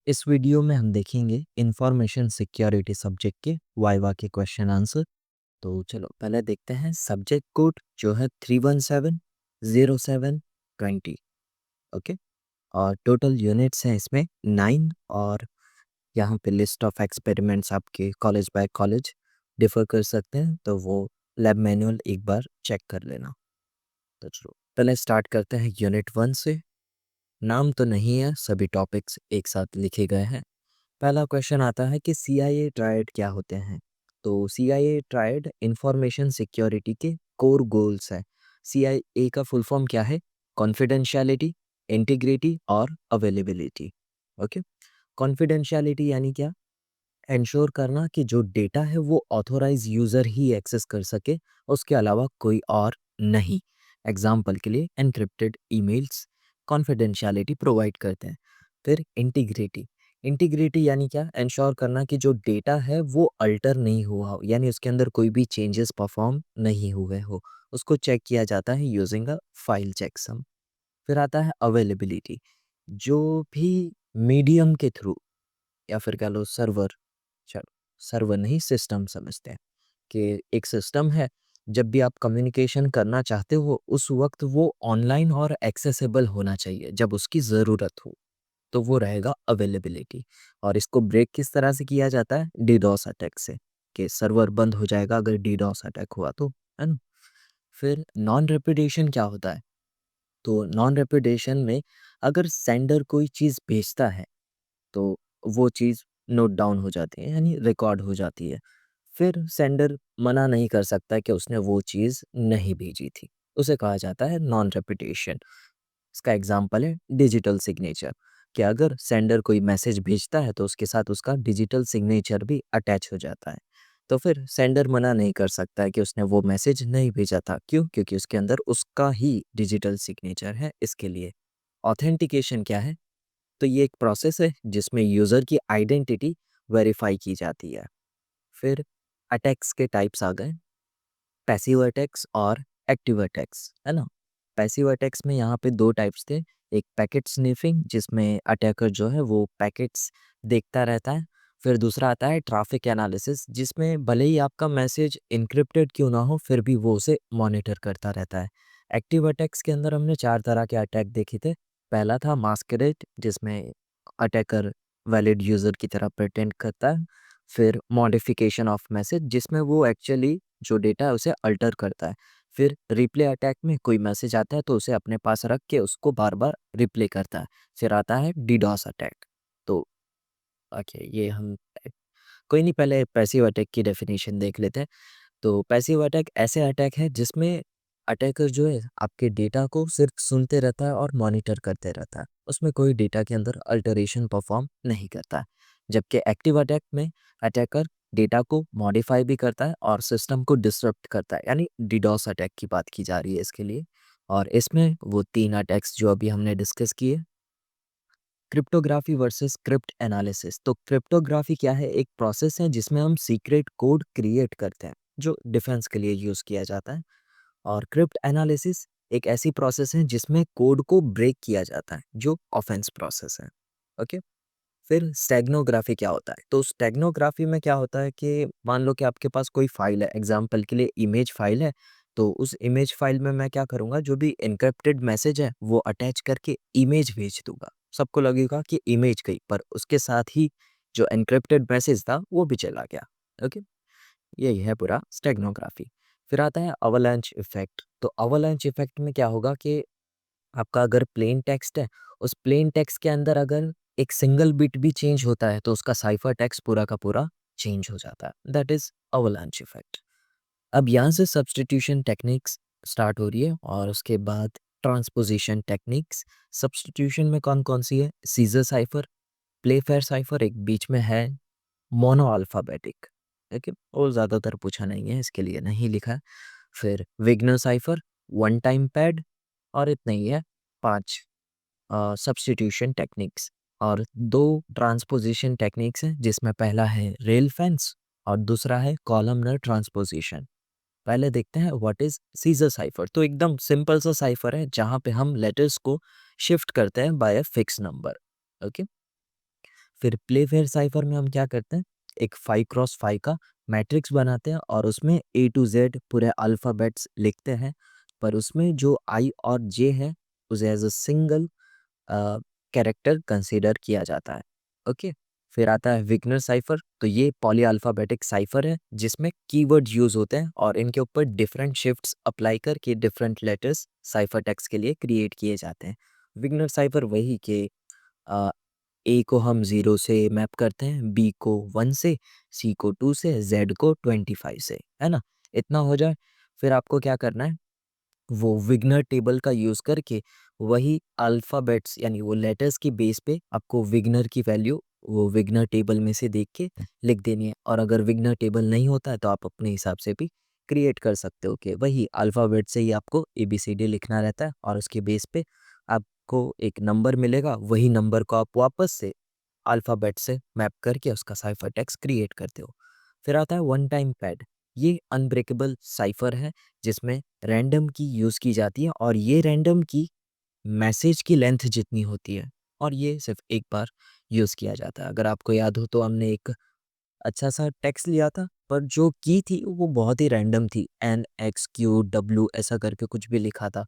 इस वीडियो में हम देखेंगे इंफॉर्मेशन सिक्योरिटी सब्जेक्ट के वाइवा के क्वेश्चन आंसर। तो चलो पहले देखते हैं सब्जेक्ट कोड जो है 3170720। ओके। और टोटल यूनिट्स हैं इसमें 9। और यहाँ पे लिस्ट ऑफ एक्सपेरिमेंट्स आपके कॉलेज बाय कॉलेज डिफर कर सकते हैं, तो वो लैब मैनुअल एक बार चेक कर लेना। तो चलो पहले स्टार्ट करते हैं यूनिट 1 से। नाम तो नहीं है, सभी टॉपिक्स एक साथ लिखे गए हैं। पहला क्वेश्चन आता है कि CIA ट्रायड क्या होते हैं। तो CIA ट्रायड इंफॉर्मेशन सिक्योरिटी के कोर गोल्स है। CIA का फुल फॉर्म क्या है? कॉन्फिडेंशियलिटी, इंटीग्रिटी और अवेलेबिलिटी। ओके। कॉन्फिडेंशियलिटी यानी क्या? इंश्योर करना कि जो डेटा है वो ऑथोराइज यूजर ही एक्सेस कर सके, उसके अलावा कोई और नहीं। एग्जाम्पल के लिए एनक्रिप्टेड ईमेल्स कॉन्फिडेंशियलिटी प्रोवाइड करते हैं। फिर इंटीग्रिटी। इंटीग्रिटी यानी क्या? इंश्योर करना कि जो डेटा है वो अल्टर नहीं हुआ हो, यानी उसके अंदर कोई भी चेंजेस परफॉर्म नहीं हुए हो। उसको चेक किया जाता है यूजिंग अ फाइल चेकसम। फिर आता है अवेलेबिलिटी। जो भी मीडियम के थ्रू या फिर कह लो सर्वर, चलो सर्वर नहीं सिस्टम समझते हैं कि एक सिस्टम है, जब भी आप कम्युनिकेशन करना चाहते हो उस वक्त वो ऑनलाइन और एक्सेसिबल होना चाहिए जब उसकी ज़रूरत हो, तो वो रहेगा अवेलेबिलिटी। और इसको ब्रेक किस तरह से किया जाता है? डीडॉस अटैक से, कि सर्वर बंद हो जाएगा अगर डीडॉस अटैक हुआ तो, है ना। फिर नॉन रेपुडिएशन क्या होता है? तो नॉन रेपुडिएशन में अगर सेंडर कोई चीज़ भेजता है तो वो चीज़ नोट डाउन हो जाती है, यानी रिकॉर्ड हो जाती है। फिर सेंडर मना नहीं कर सकता कि उसने वो चीज़ नहीं भेजी थी, उसे कहा जाता है नॉन रेपुडिएशन। इसका एग्जाम्पल है डिजिटल सिग्नेचर, कि अगर सेंडर कोई मैसेज भेजता है तो उसके साथ उसका डिजिटल सिग्नेचर भी अटैच हो जाता है, तो फिर सेंडर मना नहीं कर सकता है कि उसने वो मैसेज नहीं भेजा था। क्यों? क्योंकि उसके अंदर उसका ही डिजिटल सिग्नेचर है। इसके लिए ऑथेंटिकेशन क्या है? तो ये एक प्रोसेस है जिसमें यूज़र की आइडेंटिटी वेरीफाई की जाती है। फिर अटैक्स के टाइप्स आ गए, पैसिव अटैक्स और एक्टिव अटैक्स, है ना। पैसिव अटैक्स में यहाँ पे दो टाइप्स थे। एक पैकेट स्निफिंग, जिसमें अटैकर जो है वो पैकेट्स देखता रहता है। फिर दूसरा आता है ट्रैफिक एनालिसिस, जिसमें भले ही आपका मैसेज इनक्रिप्टेड क्यों ना हो फिर भी वो उसे मॉनिटर करता रहता है। एक्टिव अटैक्स के अंदर हमने 4 तरह के अटैक देखे थे। पहला था मास्करेड, जिसमें अटैकर वैलिड यूज़र की तरह प्रिटेंड करता है। फिर मॉडिफिकेशन ऑफ मैसेज, जिसमें वो एक्चुअली जो डेटा है उसे अल्टर करता है। फिर रिप्ले अटैक में कोई मैसेज आता है तो उसे अपने पास रख के उसको बार-बार रिप्ले करता है। फिर आता है डीडॉस अटैक। तो ओके, ये हम कोई नहीं, पहले पैसिव अटैक की डेफिनेशन देख लेते हैं। तो पैसिव अटैक ऐसे अटैक है जिसमें अटैकर जो है आपके डेटा को सिर्फ सुनते रहता है और मॉनिटर करते रहता है, उसमें कोई डेटा के अंदर अल्टरेशन परफॉर्म नहीं करता है। जबकि एक्टिव अटैक में अटैकर डेटा को मॉडिफाई भी करता है और सिस्टम को डिसरप्ट करता है, यानी डीडॉस अटैक की बात की जा रही है इसके लिए। और इसमें वो 3 अटैक्स जो अभी हमने डिस्कस किए। Cryptography versus crypt analysis. तो क्रिप्टोग्राफी क्या है? एक प्रोसेस है जिसमें हम सीक्रेट कोड क्रिएट करते हैं जो डिफेंस के लिए यूज़ किया जाता है। और क्रिप्ट एनालिसिस एक ऐसी प्रोसेस है जिसमें कोड को ब्रेक किया जाता है, जो ऑफेंस प्रोसेस है। ओके। फिर स्टेगनोग्राफी क्या होता है? तो स्टेगनोग्राफी में क्या होता है कि मान लो कि आपके पास कोई फाइल है, एग्जाम्पल के लिए इमेज फाइल है। तो उस इमेज फाइल में मैं क्या करूँगा, जो भी एन्क्रिप्टेड मैसेज है वो अटैच करके इमेज भेज दूंगा। सबको लगेगा कि इमेज गई, पर उसके साथ ही जो एन्क्रिप्टेड मैसेज था वो भी चला गया। ओके। यही है पूरा स्टेगनोग्राफी। फिर आता है अवलांच इफेक्ट। तो अवलांच इफेक्ट में क्या होगा कि आपका अगर प्लेन टेक्स्ट है, उस प्लेन टेक्स्ट के अंदर अगर एक सिंगल बिट भी चेंज होता है तो उसका साइफर टेक्स्ट पूरा का पूरा चेंज हो जाता है। That is avalanche effect. अब यहाँ से सब्स्टिट्यूशन टेक्निक्स स्टार्ट हो रही है और उसके बाद ट्रांसपोजिशन टेक्निक्स। सब्स्टिट्यूशन में कौन कौन सी है? सीजर साइफर, प्लेफेयर साइफर एक बीच में है, मोनो अल्फ़ाबेटिक। ओके, और ज़्यादातर पूछा नहीं है इसके लिए नहीं लिखा है। फिर विग्नर साइफर, वन टाइम पैड, और इतना ही है। 5 सब्स्टिट्यूशन टेक्निक्स। और 2 ट्रांसपोजिशन टेक्निक्स हैं, जिसमें पहला है रेल फेंस और दूसरा है कॉलमनर ट्रांसपोजिशन। पहले देखते हैं व्हाट इज सीजर साइफर। तो एकदम सिंपल सा साइफर है जहाँ पे हम लेटर्स को शिफ्ट करते हैं by a fix number. Okay. फिर प्लेफेयर साइफर में हम क्या करते हैं, एक 5x5 का मैट्रिक्स बनाते हैं और उसमें ए टू जेड पूरे अल्फ़ाबेट्स लिखते हैं, पर उसमें जो आई और जे है उसे as a single character consider किया जाता है। ओके, फिर आता है विग्नर साइफर। तो ये पॉली अल्फ़ाबेटिक साइफर है जिसमें कीवर्ड यूज़ होते हैं और इनके ऊपर डिफरेंट शिफ्ट्स अप्लाई करके डिफरेंट लेटर्स साइफर टेक्स्ट के लिए क्रिएट किए जाते हैं। विग्नर साइफर वही कि ए को हम 0 से मैप करते हैं, बी को 1 से, सी को 2 से, जेड को 25 से, है ना? इतना हो जाए, फिर आपको क्या करना है, वो विग्नर टेबल का यूज़ करके वही अल्फ़ाबेट्स यानी वो लेटर्स की बेस पे आपको विग्नर की वैल्यू वो विग्नर टेबल में से देख के लिख देनी है। और अगर विग्नर टेबल नहीं होता है तो आप अपने हिसाब से भी क्रिएट कर सकते हो कि वही अल्फ़ाबेट से ही आपको एबीसीडी लिखना रहता है और उसके बेस पे आपको एक नंबर मिलेगा, वही नंबर को आप वापस से अल्फ़ाबेट से मैप करके उसका साइफर टेक्स्ट क्रिएट करते हो। फिर आता है वन टाइम पैड। ये अनब्रेकेबल साइफर है जिसमें रैंडम की यूज़ की जाती है और ये रैंडम की मैसेज की लेंथ जितनी होती है और ये सिर्फ एक बार यूज़ किया जाता है। अगर आपको याद हो तो हमने एक अच्छा सा टेक्स्ट लिया था पर जो की थी वो बहुत ही रैंडम थी, एन एक्स क्यू डब्ल्यू ऐसा करके कुछ भी लिखा था।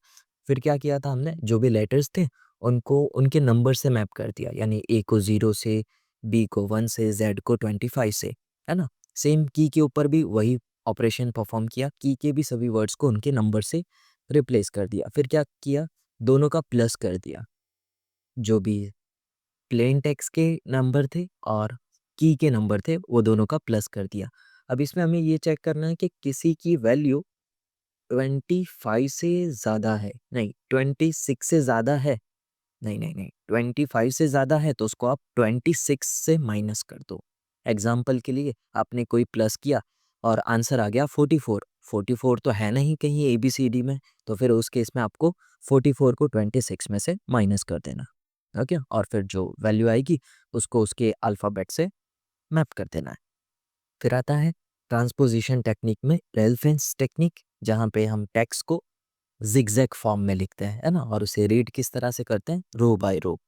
फिर क्या किया था हमने, जो भी लेटर्स थे उनको उनके नंबर से मैप कर दिया, यानी ए को 0 से, बी को 1 से, जेड को 25 से, है ना? सेम की के ऊपर भी वही ऑपरेशन परफॉर्म किया, की के भी सभी वर्ड्स को उनके नंबर से रिप्लेस कर दिया। फिर क्या किया, दोनों का प्लस कर दिया, जो भी प्लेन टेक्स्ट के नंबर थे और की के नंबर थे वो दोनों का प्लस कर दिया। अब इसमें हमें ये चेक करना है कि किसी की वैल्यू 25 से ज़्यादा है, नहीं 26 से ज़्यादा है, नहीं 25 से ज़्यादा है तो उसको आप 26 से माइनस कर दो। एग्जाम्पल के लिए आपने कोई प्लस किया और आंसर आ गया 44, 44 तो है नहीं कहीं ए बी सी डी में, तो फिर उस केस में आपको 44 को 26 में से माइनस कर देना। ओके, और फिर जो वैल्यू आएगी उसको उसके अल्फ़ाबेट से मैप कर देना है। फिर आता है ट्रांसपोज़िशन टेक्निक में रेलेवेंस टेक्निक, जहाँ पे हम टेक्स्ट को ज़िगज़ैग फॉर्म में लिखते हैं, है ना? और उसे रीड किस तरह से करते हैं, रो बाय रो।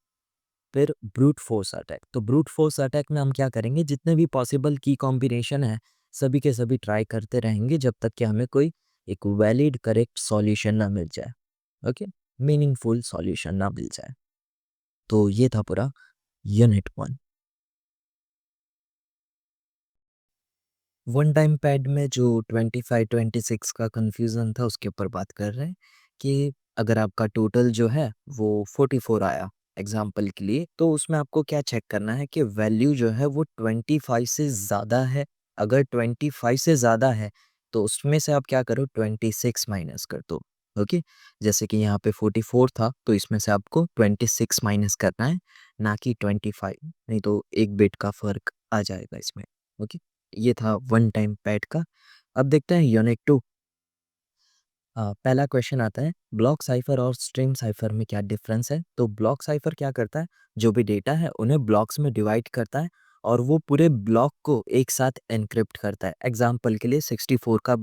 फिर ब्रूट फोर्स अटैक। तो ब्रूट फोर्स अटैक में हम क्या करेंगे, जितने भी पॉसिबल की कॉम्बिनेशन है सभी के सभी ट्राई करते रहेंगे जब तक कि हमें कोई एक वैलिड करेक्ट सॉल्यूशन ना मिल जाए। ओके, मीनिंगफुल सॉल्यूशन ना मिल जाए। तो ये था पूरा यूनिट 1। वन टाइम पैड में जो 25-26 का कन्फ्यूज़न था उसके ऊपर बात कर रहे हैं कि अगर आपका टोटल जो है वो 44 आया एग्जाम्पल के लिए, तो उसमें आपको क्या चेक करना है कि वैल्यू जो है वो 25 से ज़्यादा है। अगर 25 से ज़्यादा है तो उसमें से आप क्या करो, 26 माइनस कर दो। ओके, जैसे कि यहाँ पे 44 था तो इसमें से आपको 26 माइनस करना है, ना कि 25, नहीं तो एक बिट का फ़र्क आ जाएगा इसमें। ओके, ये था वन टाइम पैड का। अब देखते हैं यूनिट 2। पहला क्वेश्चन आता है, ब्लॉक साइफर और स्ट्रिंग साइफर में क्या डिफरेंस है? तो ब्लॉक साइफर क्या करता है, जो भी डेटा है उन्हें ब्लॉक्स में डिवाइड करता है और वो पूरे ब्लॉक को एक साथ एनक्रिप्ट करता है। एग्जाम्पल के लिए 64 का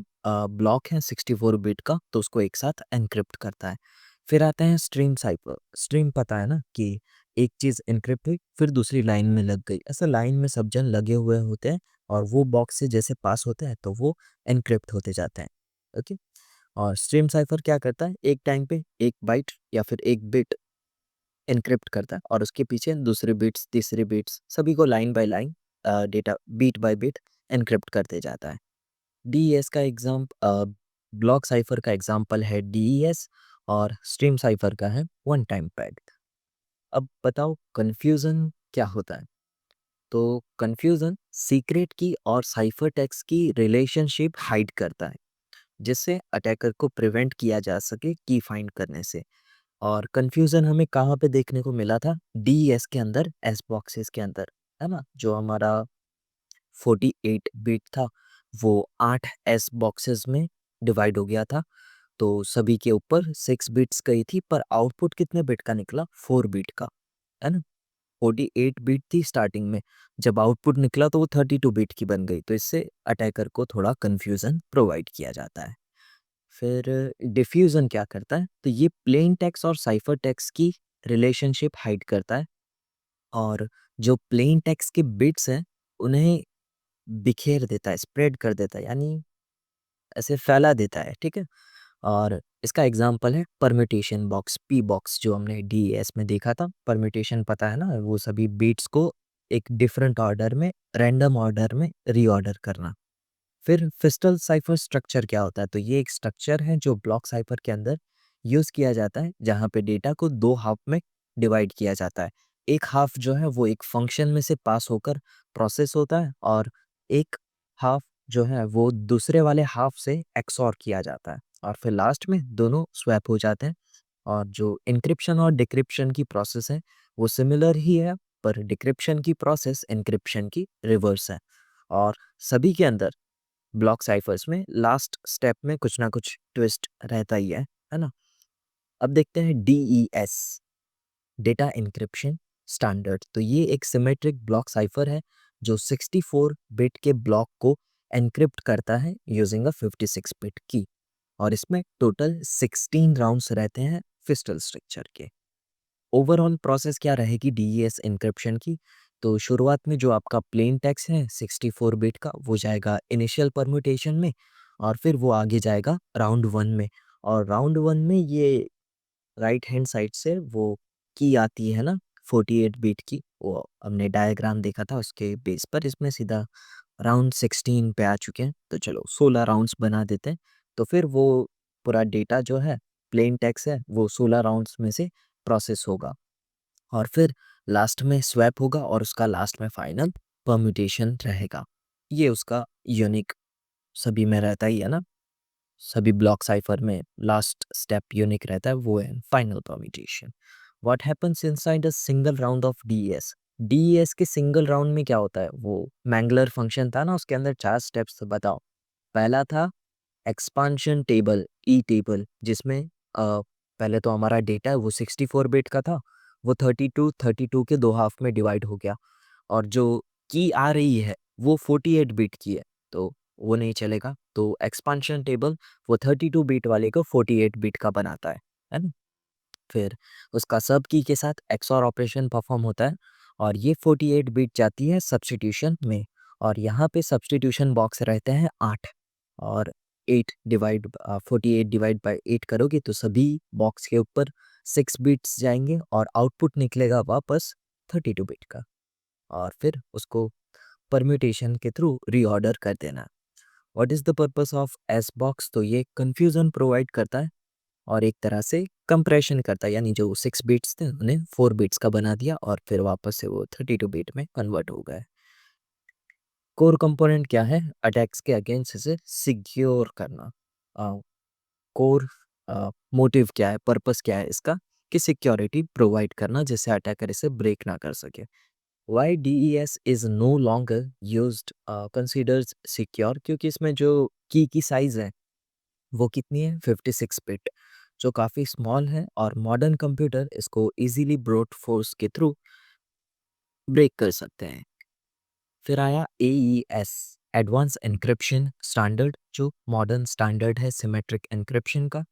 ब्लॉक है, 64 बिट का, तो उसको एक साथ एनक्रिप्ट करता है। फिर आते हैं स्ट्रिंग साइफर। स्ट्रिंग पता है ना कि एक चीज़ एनक्रिप्ट हुई फिर दूसरी लाइन में लग गई, ऐसा लाइन में सब जन लगे हुए होते हैं और वो बॉक्स से जैसे पास होता है तो वो एनक्रिप्ट होते जाते हैं। ओके, और स्ट्रीम साइफर क्या करता है, एक टाइम पे एक बाइट या फिर एक बिट एनक्रिप्ट करता है और उसके पीछे दूसरे बिट्स, तीसरे बिट्स, सभी को line by line data bit by bit encrypt करते जाता है। डीईएस का ब्लॉक साइफर का एग्जांपल है डीईएस और स्ट्रीम साइफर का है वन टाइम पैड। अब बताओ कंफ्यूजन क्या होता है? तो कंफ्यूजन सीक्रेट की और साइफर टेक्स्ट की रिलेशनशिप हाइड करता है, जिससे अटैकर को प्रिवेंट किया जा सके की फाइंड करने से। और कंफ्यूजन हमें कहाँ पे देखने को मिला था, डीएस के अंदर, एस बॉक्सेस के अंदर, है ना? जो हमारा 48 बिट था वो 8 एस बॉक्सेस में डिवाइड हो गया था। तो सभी के ऊपर 6 बिट्स गई थी पर आउटपुट कितने बिट का निकला, 4 बिट का, है ना? 48 बिट थी स्टार्टिंग में, जब आउटपुट निकला तो वो 32 बिट की बन गई, तो इससे अटैकर को थोड़ा कंफ्यूजन प्रोवाइड किया जाता है। फिर डिफ्यूजन क्या करता है, तो ये प्लेन टेक्स्ट और साइफर टेक्स्ट की रिलेशनशिप हाइड करता है और जो प्लेन टेक्स्ट के बिट्स हैं, उन्हें बिखेर देता है, स्प्रेड कर देता है, यानी ऐसे फैला देता है, ठीक है? और इसका एग्ज़ाम्पल है परम्यूटेशन बॉक्स, पी बॉक्स जो हमने डीईएस में देखा था। परम्यूटेशन पता है ना, वो सभी बिट्स को एक डिफरेंट ऑर्डर में, रैंडम ऑर्डर में रीऑर्डर करना। फिर फिस्टल साइफर स्ट्रक्चर क्या होता है? तो ये एक स्ट्रक्चर है जो ब्लॉक साइफर के अंदर यूज़ किया जाता है, जहाँ पे डेटा को 2 हाफ में डिवाइड किया जाता है। एक हाफ जो है वो एक फंक्शन में से पास होकर प्रोसेस होता है, और एक हाफ जो है वो दूसरे वाले हाफ से एक्सऑर किया जाता है, और फिर लास्ट में दोनों स्वैप हो जाते हैं। और जो एन्क्रिप्शन और डिक्रिप्शन की प्रोसेस है, वो सिमिलर ही है, पर डिक्रिप्शन की प्रोसेस एन्क्रिप्शन की रिवर्स है। और सभी के अंदर ब्लॉक साइफर्स में लास्ट स्टेप में कुछ ना कुछ ट्विस्ट रहता ही है ना? अब देखते हैं डीईएस, डेटा एन्क्रिप्शन स्टैंडर्ड। तो ये एक सिमेट्रिक ब्लॉक साइफर है जो 64 बिट के ब्लॉक को एन्क्रिप्ट करता है यूजिंग अ 56 बिट की, और इसमें टोटल 16 राउंड्स रहते हैं फिस्टल स्ट्रक्चर के। ओवरऑल प्रोसेस क्या रहेगी डीईएस एन्क्रिप्शन की? तो शुरुआत में जो आपका प्लेन टेक्स्ट है 64 बिट का, वो जाएगा इनिशियल परम्यूटेशन में, और फिर वो आगे जाएगा राउंड 1 में। और राउंड 1 में ये राइट हैंड साइड से वो की आती है ना, 48 बिट की, वो हमने डायग्राम देखा था, उसके बेस पर इसमें सीधा राउंड 16 पे आ चुके हैं। तो चलो 16 राउंड्स बना देते हैं। तो फिर वो पूरा डेटा जो है, प्लेन टेक्स्ट है, वो 16 राउंड्स में से प्रोसेस होगा, और फिर लास्ट में स्वैप होगा, और उसका लास्ट में फाइनल परम्यूटेशन रहेगा। ये उसका यूनिक सभी में रहता ही है ना, सभी ब्लॉक साइफर में लास्ट स्टेप यूनिक रहता है, वो है final permutation. What happens inside a single round of DES? DES के सिंगल राउंड में क्या होता है? वो मैंगलर फंक्शन था ना, उसके अंदर 4 स्टेप्स बताओ। पहला था एक्सपांशन टेबल, ई टेबल, जिसमें पहले तो हमारा डेटा है वो 64 बिट का था, वो 32 के 2 हाफ में डिवाइड हो गया, और जो की आ रही है वो 48 बिट की है, तो वो नहीं चलेगा। तो एक्सपांशन टेबल वो 32 बिट वाले को 48 बिट का बनाता है ना? फिर उसका सब की के साथ एक्सऑर ऑपरेशन परफॉर्म होता है, और ये 48 बिट जाती है सब्स्टिट्यूशन में, और यहाँ पे सब्स्टिट्यूशन बॉक्स रहते हैं 8, और 8 डिवाइड 48 डिवाइड बाय 8 करोगे तो सभी बॉक्स के ऊपर 6 बिट्स जाएंगे, और आउटपुट निकलेगा वापस 32 बिट का, और फिर उसको परम्यूटेशन के थ्रू रीऑर्डर कर देना। What is the purpose of S box? तो ये कन्फ्यूज़न प्रोवाइड करता है, और एक तरह से कंप्रेशन करता है, यानी जो 6 बिट्स थे उन्हें 4 बिट्स का बना दिया, और फिर वापस से वो 32 बिट में कन्वर्ट हो गए। कोर कंपोनेंट क्या है? अटैक्स के अगेंस्ट इसे सिक्योर करना। कोर मोटिव क्या है, पर्पस क्या है इसका? कि सिक्योरिटी प्रोवाइड करना, जिससे अटैकर इसे ब्रेक ना कर सके। Why DES is no longer used considers secure? क्योंकि इसमें जो की साइज है वो कितनी है? 56 बिट, जो काफ़ी स्मॉल है, और मॉडर्न कंप्यूटर इसको इजीली ब्रूट फोर्स के थ्रू ब्रेक कर सकते हैं। फिर आया एईएस, एडवांस एन्क्रिप्शन स्टैंडर्ड, जो मॉडर्न स्टैंडर्ड है सिमेट्रिक एन्क्रिप्शन का।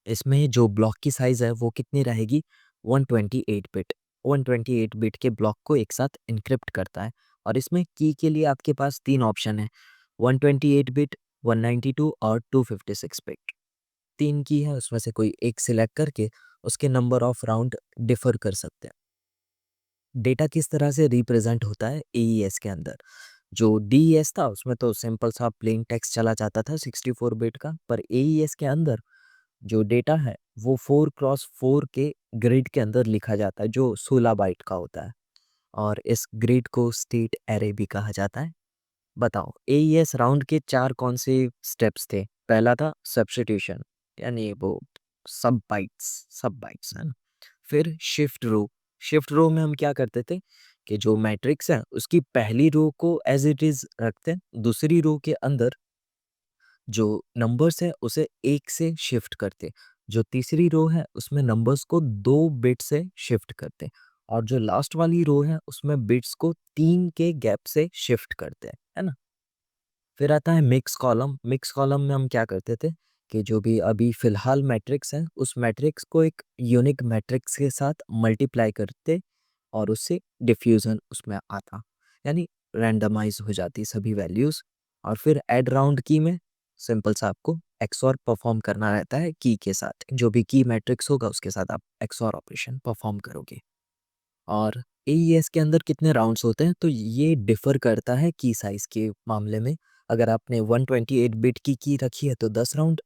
इसमें जो ब्लॉक की साइज़ है वो कितनी रहेगी? 128 बिट। 128 बिट के ब्लॉक को एक साथ एन्क्रिप्ट करता है, और इसमें की के लिए आपके पास 3 ऑप्शन है, 128 बिट, 192 और 256 बिट। 3 की है, उसमें से कोई एक सिलेक्ट करके उसके नंबर ऑफ राउंड डिफर कर सकते हैं। डेटा किस तरह से रिप्रेजेंट होता है एईएस के अंदर? जो डीईएस था उसमें तो सिंपल सा प्लेन टेक्स्ट चला जाता था 64 बिट का, पर एईएस के अंदर जो डेटा है वो 4 क्रॉस 4 के ग्रिड के अंदर लिखा जाता है, जो 16 बाइट का होता है, और इस ग्रिड को स्टेट एरे भी कहा जाता है। बताओ एईएस राउंड के 4 कौन से स्टेप्स थे? पहला था सब्स्टिट्यूशन, यानी वो सब बाइट्स है ना। फिर शिफ्ट रो में हम क्या करते थे कि जो मैट्रिक्स है उसकी पहली रो को एज इट इज रखते हैं, दूसरी रो के अंदर जो नंबर्स है उसे 1 से शिफ्ट करते, जो तीसरी रो है उसमें नंबर्स को 2 बिट से शिफ्ट करते, और जो लास्ट वाली रो है उसमें बिट्स को 3 के गैप से शिफ्ट करते हैं, है ना? फिर आता है मिक्स कॉलम। मिक्स कॉलम में हम क्या करते थे कि जो भी अभी फ़िलहाल मैट्रिक्स है, उस मैट्रिक्स को एक यूनिक मैट्रिक्स के साथ मल्टीप्लाई करते, और उससे डिफ्यूज़न उसमें आता। यानी रैंडमाइज़ हो जाती सभी वैल्यूज़ और फिर ऐड राउंड की में सिंपल सा आपको एक्सऑर परफ़ॉर्म करना रहता है की के साथ। जो भी की मैट्रिक्स होगा उसके साथ आप एक्सऑर ऑपरेशन परफ़ॉर्म करोगे। और एईएस के अंदर कितने राउंड्स होते हैं तो ये डिफ़र करता है की साइज़ के मामले में। अगर आपने 128 बिट की रखी है तो 10 राउंड,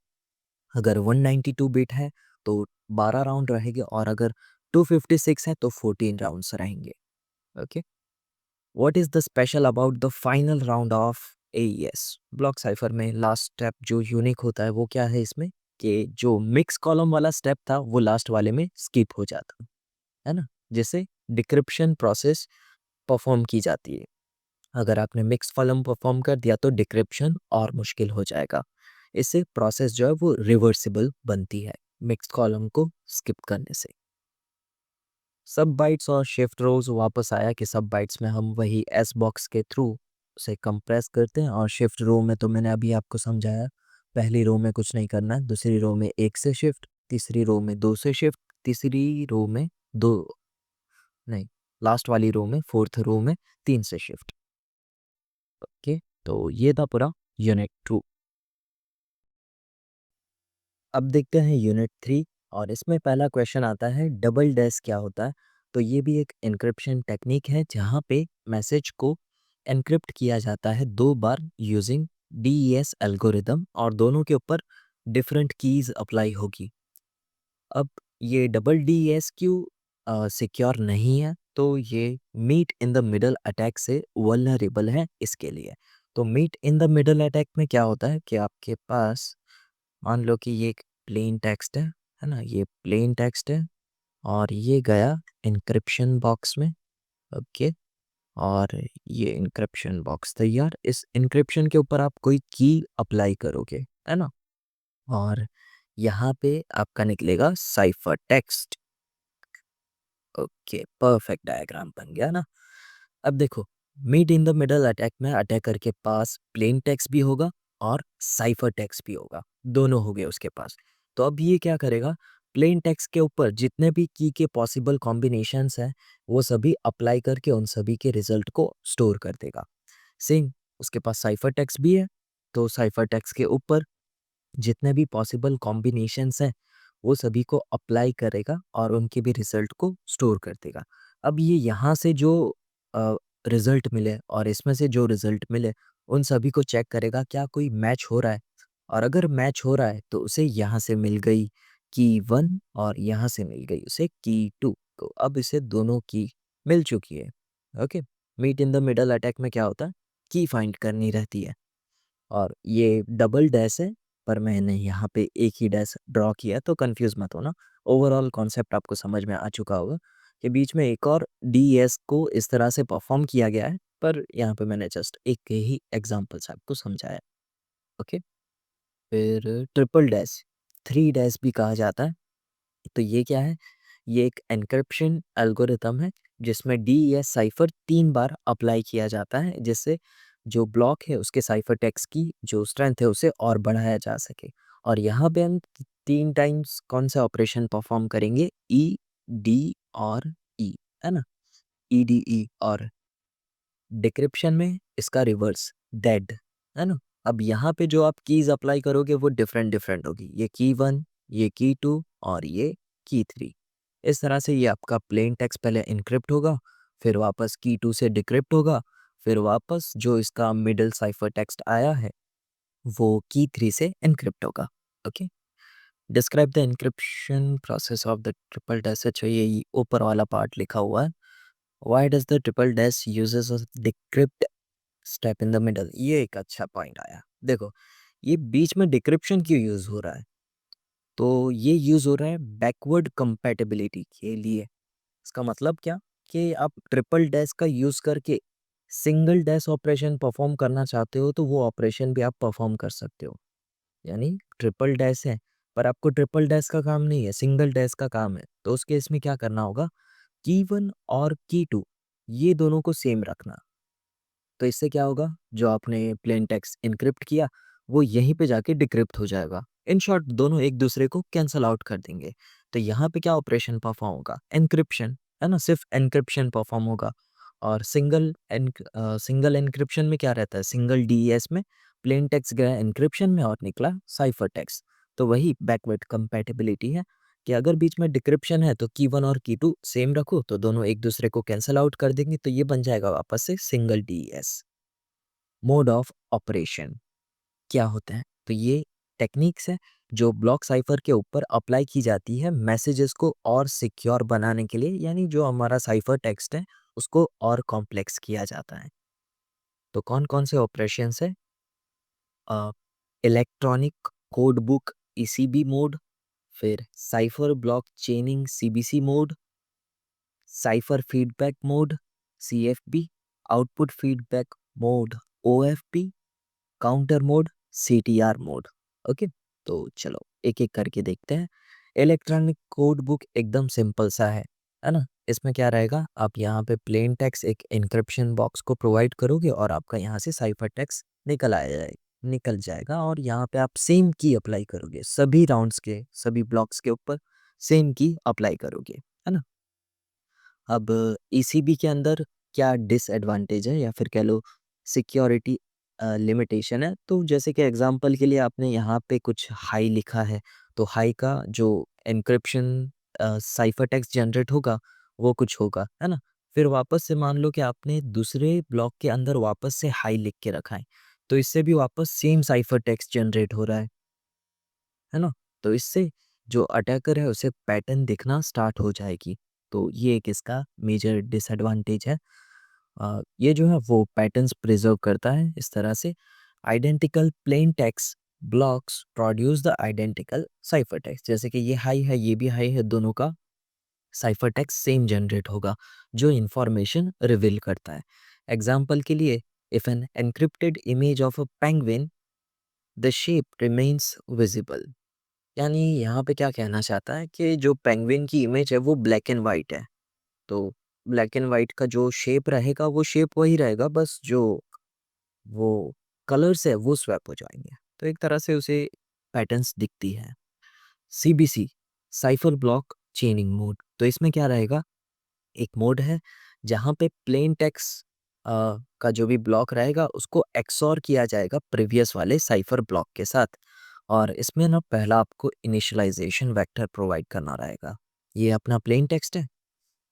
अगर 192 बिट है तो 12 राउंड रहेंगे और अगर 256 है तो 14 राउंड्स रहेंगे। Okay. What is the special about the final round of AES? Block cipher में लास्ट स्टेप जो यूनिक होता है वो क्या है इसमें कि जो मिक्स कॉलम वाला स्टेप था वो लास्ट वाले में स्किप हो जाता है ना, जिससे डिक्रिप्शन प्रोसेस परफॉर्म की जाती है। अगर आपने मिक्स कॉलम परफॉर्म कर दिया तो डिक्रिप्शन और मुश्किल हो जाएगा। इससे प्रोसेस जो है वो रिवर्सिबल बनती है मिक्स कॉलम को स्किप करने से। सब बाइट्स और शिफ्ट रोज वापस आया कि सब बाइट्स में हम वही एस बॉक्स के थ्रू उसे कंप्रेस करते हैं और शिफ्ट रो में तो मैंने अभी आपको समझाया। पहली रो में कुछ नहीं करना है, दूसरी रो में 1 से शिफ्ट, तीसरी रो में 2 से शिफ्ट, तीसरी रो में 2 नहीं, लास्ट वाली रो में फोर्थ रो में 3 से शिफ्ट। ओके, तो ये था पूरा यूनिट 2। अब देखते हैं यूनिट 3 और इसमें पहला क्वेश्चन आता है डबल डैश क्या होता है। तो ये भी एक एन्क्रिप्शन टेक्निक है जहाँ पे मैसेज को एन्क्रिप्ट किया जाता है 2 बार यूजिंग डीईएस एल्गोरिदम और दोनों के ऊपर डिफरेंट कीज अप्लाई होगी। अब ये डबल डीईएस क्यों सिक्योर नहीं है तो ये meet in the middle attack से वल्नरेबल है इसके लिए। तो meet in the middle attack में क्या होता है कि आपके पास मान लो कि ये एक प्लेन टेक्स्ट है ना, ये प्लेन टेक्स्ट है और ये गया इनक्रिप्शन बॉक्स में। ओके, और ये इनक्रिप्शन बॉक्स तैयार, इस इनक्रिप्शन के ऊपर आप कोई की अप्लाई करोगे है ना, और यहाँ पे आपका निकलेगा cipher text. Okay, perfect diagram बन गया ना। अब देखो, meet in the middle attack में अटैकर के पास प्लेन टेक्स्ट भी होगा और साइफर टेक्स्ट भी होगा, दोनों हो गए उसके पास। तो अब ये क्या करेगा, प्लेन टेक्स्ट के ऊपर जितने भी की के पॉसिबल कॉम्बिनेशंस हैं वो सभी अप्लाई करके उन सभी के रिजल्ट को स्टोर कर देगा। सेम उसके पास साइफर टेक्स्ट भी है, तो साइफर टेक्स्ट के ऊपर जितने भी पॉसिबल कॉम्बिनेशंस हैं वो सभी को अप्लाई करेगा और उनके भी रिजल्ट को स्टोर कर देगा। अब ये यहाँ से जो रिजल्ट मिले और इसमें से जो रिजल्ट मिले उन सभी को चेक करेगा क्या कोई मैच हो रहा है, और अगर मैच हो रहा है तो उसे यहाँ से मिल गई की 1 और यहाँ से मिल गई उसे की 2। तो अब इसे दोनों की मिल चुकी है। ओके, meet in the middle attack में क्या होता है, की फाइंड करनी रहती है और ये डबल डैश है, पर मैंने यहाँ पे एक ही डैश ड्रॉ किया तो कंफ्यूज मत होना। ओवरऑल कॉन्सेप्ट आपको समझ में आ चुका होगा कि बीच में एक और डीएस को इस तरह से परफॉर्म किया गया है, पर यहाँ पे मैंने जस्ट एक के ही एग्जांपल से आपको समझाया। ओके, फिर ट्रिपल डैश, थ्री डैश भी कहा जाता है। तो ये क्या है, ये एक एन्क्रिप्शन एल्गोरिथम है जिसमें डीईएस साइफर 3 बार अप्लाई किया जाता है जिससे जो ब्लॉक है उसके साइफर टेक्स्ट की जो स्ट्रेंथ है उसे और बढ़ाया जा सके। और यहाँ पे हम 3 टाइम्स कौन सा ऑपरेशन परफॉर्म करेंगे, ई डी और ई, है ना, ई डी ई। और डिक्रिप्शन में इसका रिवर्स डेड, है ना। अब यहाँ पे जो आप कीज अप्लाई करोगे वो डिफरेंट डिफरेंट होगी, ये की 1, ये की 2 और ये की 3। इस तरह से ये आपका प्लेन टेक्स्ट पहले इनक्रिप्ट होगा, फिर वापस की 2 से डिक्रिप्ट होगा, फिर वापस जो इसका मिडिल साइफर टेक्स्ट आया है वो की 3 से एनक्रिप्ट होगा। Okay, describe the encryption process of the triple dash. अच्छा, ये ऊपर वाला पार्ट लिखा हुआ है, why does the triple dash uses a decrypt step in the middle. ये एक अच्छा पॉइंट आया। देखो, ये बीच में डिक्रिप्शन क्यों यूज हो रहा है, तो ये यूज हो रहा है बैकवर्ड कंपैटिबिलिटी के लिए। इसका मतलब क्या, कि आप ट्रिपल डैश का यूज करके सिंगल डैश ऑपरेशन परफॉर्म करना चाहते हो तो वो ऑपरेशन भी आप परफॉर्म कर सकते हो। यानी ट्रिपल डैश है पर आपको ट्रिपल डैश का काम नहीं है, सिंगल डैश का काम है, तो उस केस में क्या करना होगा, की 1 और की 2 ये दोनों को सेम रखना। तो इससे क्या होगा, जो आपने प्लेन टेक्स्ट इनक्रिप्ट किया वो यहीं पे जाके डिक्रिप्ट हो जाएगा। इन शॉर्ट दोनों एक दूसरे को कैंसल आउट कर देंगे। तो यहाँ पे क्या ऑपरेशन परफॉर्म होगा, एनक्रिप्शन। है ना? सिर्फ़ एन्क्रिप्शन परफ़ॉर्म होगा और सिंगल एन्क्रिप्शन में क्या रहता है, सिंगल डीईएस में प्लेन टेक्स्ट गया एन्क्रिप्शन में और निकला साइफ़र टेक्स्ट। तो वही बैकवर्ड कंपैटिबिलिटी है कि अगर बीच में डिक्रिप्शन है तो की 1 और की 2 सेम रखो तो दोनों एक दूसरे को कैंसल आउट कर देंगे, तो ये बन जाएगा वापस से single DES. Mode of operation क्या होते हैं? तो ये टेक्निक्स है जो ब्लॉक साइफर के ऊपर अप्लाई की जाती है मैसेजेस को और सिक्योर बनाने के लिए, यानी जो हमारा साइफर टेक्स्ट है उसको और कॉम्प्लेक्स किया जाता है। तो कौन-कौन से ऑपरेशंस है? Electronic code book ECB mode, फिर cipher block chaining CBC mode, cipher feedback mode CFB, output feedback mode OFP, counter mode CTR mode. Okay, तो चलो एक एक करके देखते हैं। इलेक्ट्रॉनिक कोड बुक एकदम सिंपल सा है ना? इसमें क्या रहेगा, आप यहाँ पे प्लेन टेक्स्ट एक एन्क्रिप्शन बॉक्स को प्रोवाइड करोगे और आपका यहाँ से साइफर टेक्स्ट निकल जाएगा और यहाँ पे आप सेम की अप्लाई करोगे, सभी राउंड्स के सभी ब्लॉक्स के ऊपर सेम की अप्लाई करोगे, है ना? अब ईसीबी के अंदर क्या डिसएडवांटेज है या फिर कह लो सिक्योरिटी लिमिटेशन है, तो जैसे कि एग्जांपल के लिए आपने यहाँ पे कुछ हाई लिखा है, तो हाई का जो एन्क्रिप्शन साइफर टेक्स्ट जनरेट होगा वो कुछ होगा, है ना? फिर वापस से मान लो कि आपने दूसरे ब्लॉक के अंदर वापस से हाई लिख के रखा है, तो इससे भी वापस सेम साइफर टेक्स्ट जनरेट हो रहा है ना? तो इससे जो अटैकर है उसे पैटर्न दिखना स्टार्ट हो जाएगी। तो ये एक इसका मेजर डिसएडवांटेज है। ये जो है वो पैटर्न्स प्रिजर्व करता है इस तरह से। Identical plain text blocks produce the identical cipher text, जैसे कि ये हाई है ये भी हाई है, दोनों का साइफर टेक्स्ट सेम जनरेट होगा जो इंफॉर्मेशन रिवील करता है। एग्जाम्पल के लिए, if an encrypted image of a penguin the shape remains visible, यानी यहाँ पे क्या कहना चाहता है कि जो पेंगुइन की इमेज है वो ब्लैक एंड वाइट है, तो ब्लैक एंड वाइट का जो शेप रहेगा वो शेप वही रहेगा, बस जो वो कलर्स है वो स्वैप हो जाएंगे, तो एक तरह से उसे पैटर्न्स दिखती है। सीबीसी साइफर ब्लॉक चेनिंग मोड, तो इसमें क्या रहेगा, एक मोड है जहाँ पे प्लेन टेक्स्ट का जो भी ब्लॉक रहेगा उसको एक्सॉर किया जाएगा प्रीवियस वाले साइफर ब्लॉक के साथ, और इसमें ना पहला आपको इनिशियलाइजेशन वेक्टर प्रोवाइड करना रहेगा। ये अपना प्लेन टेक्स्ट है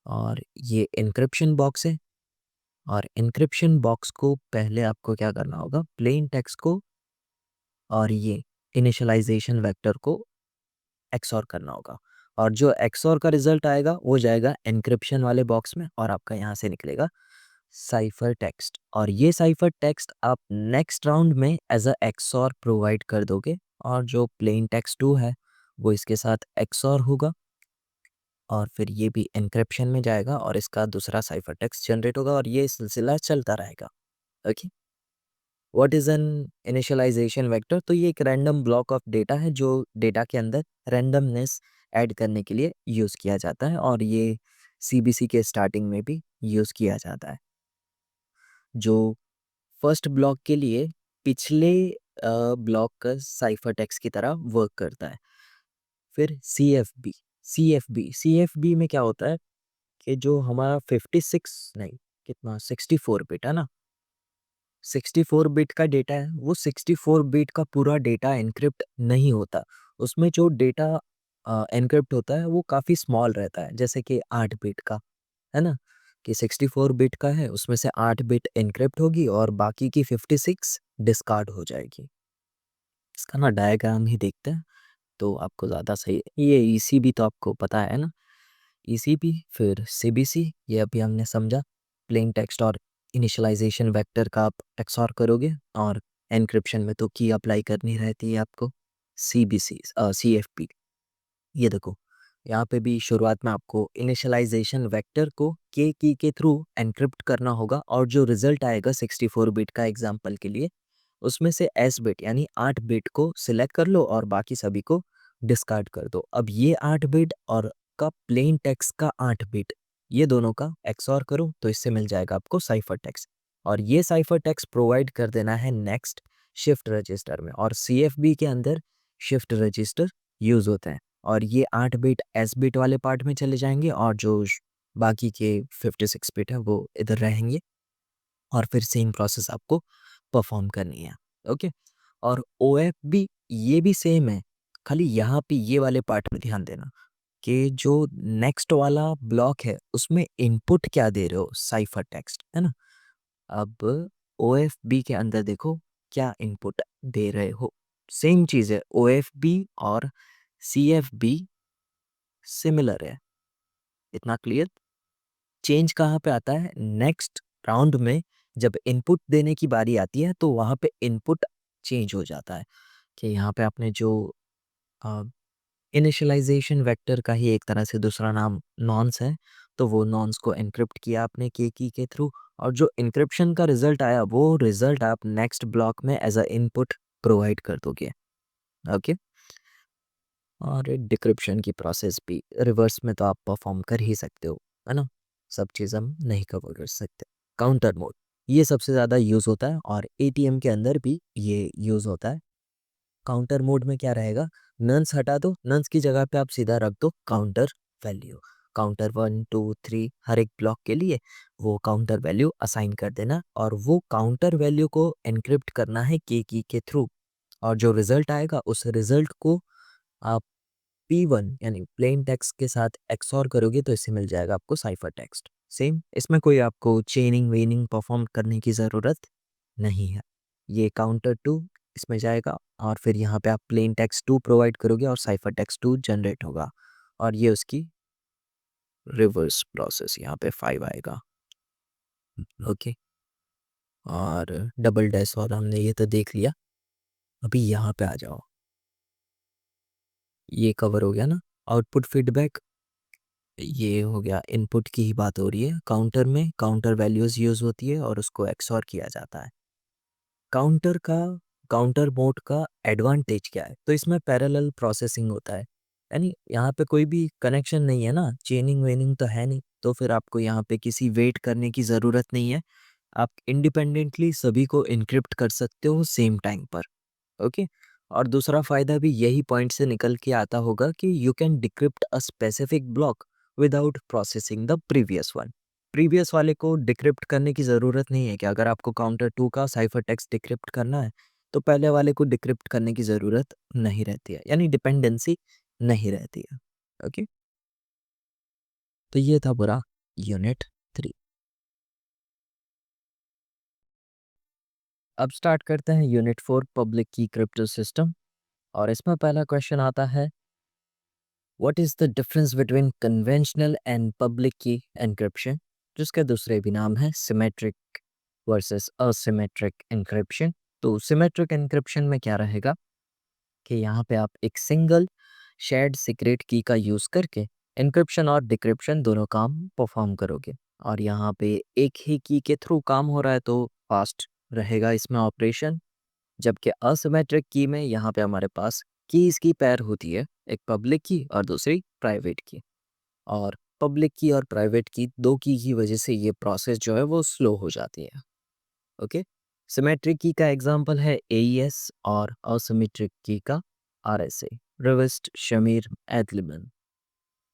और ये एन्क्रिप्शन बॉक्स है, और एन्क्रिप्शन बॉक्स को पहले आपको क्या करना होगा, प्लेन टेक्स्ट को और ये इनिशियलाइजेशन वेक्टर को एक्सऑर करना होगा, और जो एक्सऑर का रिजल्ट आएगा वो जाएगा एन्क्रिप्शन वाले बॉक्स में और आपका यहाँ से निकलेगा साइफर टेक्स्ट, और ये साइफर टेक्स्ट आप नेक्स्ट राउंड में एज अ एक्सऑर प्रोवाइड कर दोगे, और जो प्लेन टेक्स्ट 2 है वो इसके साथ एक्सऑर होगा और फिर ये भी एन्क्रिप्शन में जाएगा और इसका दूसरा साइफर टेक्स्ट जनरेट होगा और ये सिलसिला चलता रहेगा। Okay, what is an initialization vector, तो ये एक रैंडम ब्लॉक ऑफ डेटा है जो डेटा के अंदर रैंडमनेस ऐड करने के लिए यूज़ किया जाता है, और ये सीबीसी के स्टार्टिंग में भी यूज़ किया जाता है, जो फर्स्ट ब्लॉक के लिए पिछले ब्लॉक का साइफर टेक्स्ट की तरह वर्क करता है। फिर सीएफबी में क्या होता है कि जो हमारा 56 नहीं, कितना 64 बिट है ना, 64 बिट का डेटा है, वो 64 बिट का पूरा डेटा एन्क्रिप्ट नहीं होता। उसमें जो डेटा एन्क्रिप्ट होता है वो काफ़ी स्मॉल रहता है, जैसे कि 8 बिट का, है ना? कि 64 बिट का है, उसमें से 8 बिट एन्क्रिप्ट होगी और बाकी की 56 डिस्कार्ड हो जाएगी। इसका ना डायग्राम ही देखते हैं, तो आपको ज़्यादा सही ये ईसीबी तो आपको पता है ना? ईसीबी फिर सीबीसी ये अभी हमने समझा, प्लेन टेक्स्ट और इनिशियलाइजेशन वेक्टर का आप एक्सऑर करोगे, और एन्क्रिप्शन में तो की अप्लाई करनी रहती है आपको। सीबीसी सीएफपी, ये देखो यहाँ पे भी शुरुआत में आपको इनिशियलाइजेशन वेक्टर को के की के थ्रू एनक्रिप्ट करना होगा, और जो रिजल्ट आएगा 64 बिट का एग्जाम्पल के लिए, उसमें से एस बिट यानी 8 बिट को सिलेक्ट कर लो और बाकी सभी को डिस्कार्ड कर दो। अब ये 8 बिट और का प्लेन टेक्स्ट का 8 बिट, ये दोनों का एक्सऑर करो तो इससे मिल जाएगा आपको साइफर टेक्स्ट, और ये साइफर टेक्स्ट प्रोवाइड कर देना है नेक्स्ट शिफ्ट रजिस्टर में, और सीएफबी के अंदर शिफ्ट रजिस्टर यूज होते हैं, और ये 8 बिट एस बिट वाले पार्ट में चले जाएंगे, और जो बाकी के 56 बिट है वो इधर रहेंगे और फिर सेम प्रोसेस आपको परफॉर्म करनी है। ओके, और ओएफ भी ये भी सेम है, खाली यहाँ पे ये वाले पार्ट में ध्यान देना कि जो नेक्स्ट वाला ब्लॉक है उसमें इनपुट क्या दे रहे हो, साइफर टेक्स्ट है ना। अब ओएफबी के अंदर देखो क्या इनपुट दे रहे हो, सेम चीज़ है, ओएफबी और सीएफबी सिमिलर है, इतना क्लियर। चेंज कहाँ पे आता है, नेक्स्ट राउंड में जब इनपुट देने की बारी आती है तो वहाँ पे इनपुट चेंज हो जाता है कि यहाँ पे आपने जो इनिशियलाइजेशन वेक्टर का ही एक तरह से दूसरा नाम नॉन्स है, तो वो नॉन्स को एनक्रिप्ट किया आपने के की के थ्रू, और जो इंक्रिप्शन का रिजल्ट आया वो रिजल्ट आप नेक्स्ट ब्लॉक में एज अ इनपुट प्रोवाइड कर दोगे। ओके, और डिक्रिप्शन की प्रोसेस भी रिवर्स में तो आप परफॉर्म कर ही सकते हो, है ना, सब चीज़ हम नहीं कवर कर सकते। काउंटर मोड ये सबसे ज़्यादा यूज़ होता है और एटीएम के अंदर भी ये यूज़ होता है। काउंटर मोड में क्या रहेगा, नन्स हटा दो, नन्स की जगह पे आप सीधा रख दो काउंटर वैल्यू, काउंटर 1 2 3 हर एक ब्लॉक के लिए वो काउंटर वैल्यू असाइन कर देना, और वो काउंटर वैल्यू को एनक्रिप्ट करना है के की के थ्रू, और जो रिजल्ट आएगा उस रिजल्ट को आप P1 यानी प्लेन टेक्स्ट के साथ एक्सऑर करोगे तो इससे मिल जाएगा आपको साइफर टेक्स्ट। सेम, इसमें कोई आपको चेनिंग वेनिंग परफॉर्म करने की ज़रूरत नहीं है। ये काउंटर टू इसमें जाएगा और फिर यहाँ पे आप प्लेन टेक्स्ट 2 प्रोवाइड करोगे और साइफर टेक्स्ट 2 जनरेट होगा, और ये उसकी रिवर्स प्रोसेस यहाँ पे 5 आएगा। ओके, और डबल डैश और हमने ये तो देख लिया, अभी यहाँ पे आ जाओ, ये कवर हो गया ना। आउटपुट फीडबैक, ये हो गया, इनपुट की ही बात हो रही है, काउंटर में काउंटर वैल्यूज़ यूज़ होती है और उसको एक्सऑर किया जाता है। काउंटर का, काउंटर मोड का एडवांटेज क्या है, तो इसमें पैरेलल प्रोसेसिंग होता है, यानी यहाँ पे कोई भी कनेक्शन नहीं है ना, चेनिंग वेनिंग तो है नहीं, तो फिर आपको यहाँ पे किसी वेट करने की ज़रूरत नहीं है, आप इंडिपेंडेंटली सभी को इनक्रिप्ट कर सकते हो सेम टाइम पर। ओके, और दूसरा फ़ायदा भी यही पॉइंट से निकल के आता होगा कि you can decrypt a specific block without processing the previous one. Previous वाले को डिक्रिप्ट करने की ज़रूरत नहीं है कि अगर आपको काउंटर 2 का साइफर टेक्स्ट डिक्रिप्ट करना है तो पहले वाले को डिक्रिप्ट करने की ज़रूरत नहीं रहती है, यानी डिपेंडेंसी नहीं रहती है। ओके, तो ये था पूरा यूनिट 3। अब स्टार्ट करते हैं यूनिट 4 पब्लिक की क्रिप्टो सिस्टम, और इसमें पहला क्वेश्चन आता है, what is the difference between conventional and public की एन्क्रिप्शन, जिसके दूसरे भी नाम है सिमेट्रिक वर्सेस असिमेट्रिक एन्क्रिप्शन। तो सिमेट्रिक एन्क्रिप्शन में क्या रहेगा कि यहाँ पे आप एक सिंगल शेयर्ड सीक्रेट की का यूज़ करके एन्क्रिप्शन और डिक्रिप्शन दोनों काम परफॉर्म करोगे, और यहाँ पे एक ही की के थ्रू काम हो रहा है तो फास्ट रहेगा इसमें ऑपरेशन। जबकि असिमेट्रिक की में यहाँ पे हमारे पास कीज़ की पेयर होती है, एक पब्लिक की और दूसरी प्राइवेट की, और पब्लिक की और प्राइवेट की दो की वजह से ये प्रोसेस जो है वो स्लो हो जाती है। ओके, सिमेट्रिक की का एग्जांपल है एईएस और असिमेट्रिक की का RSA, Rivest Shamir Adleman.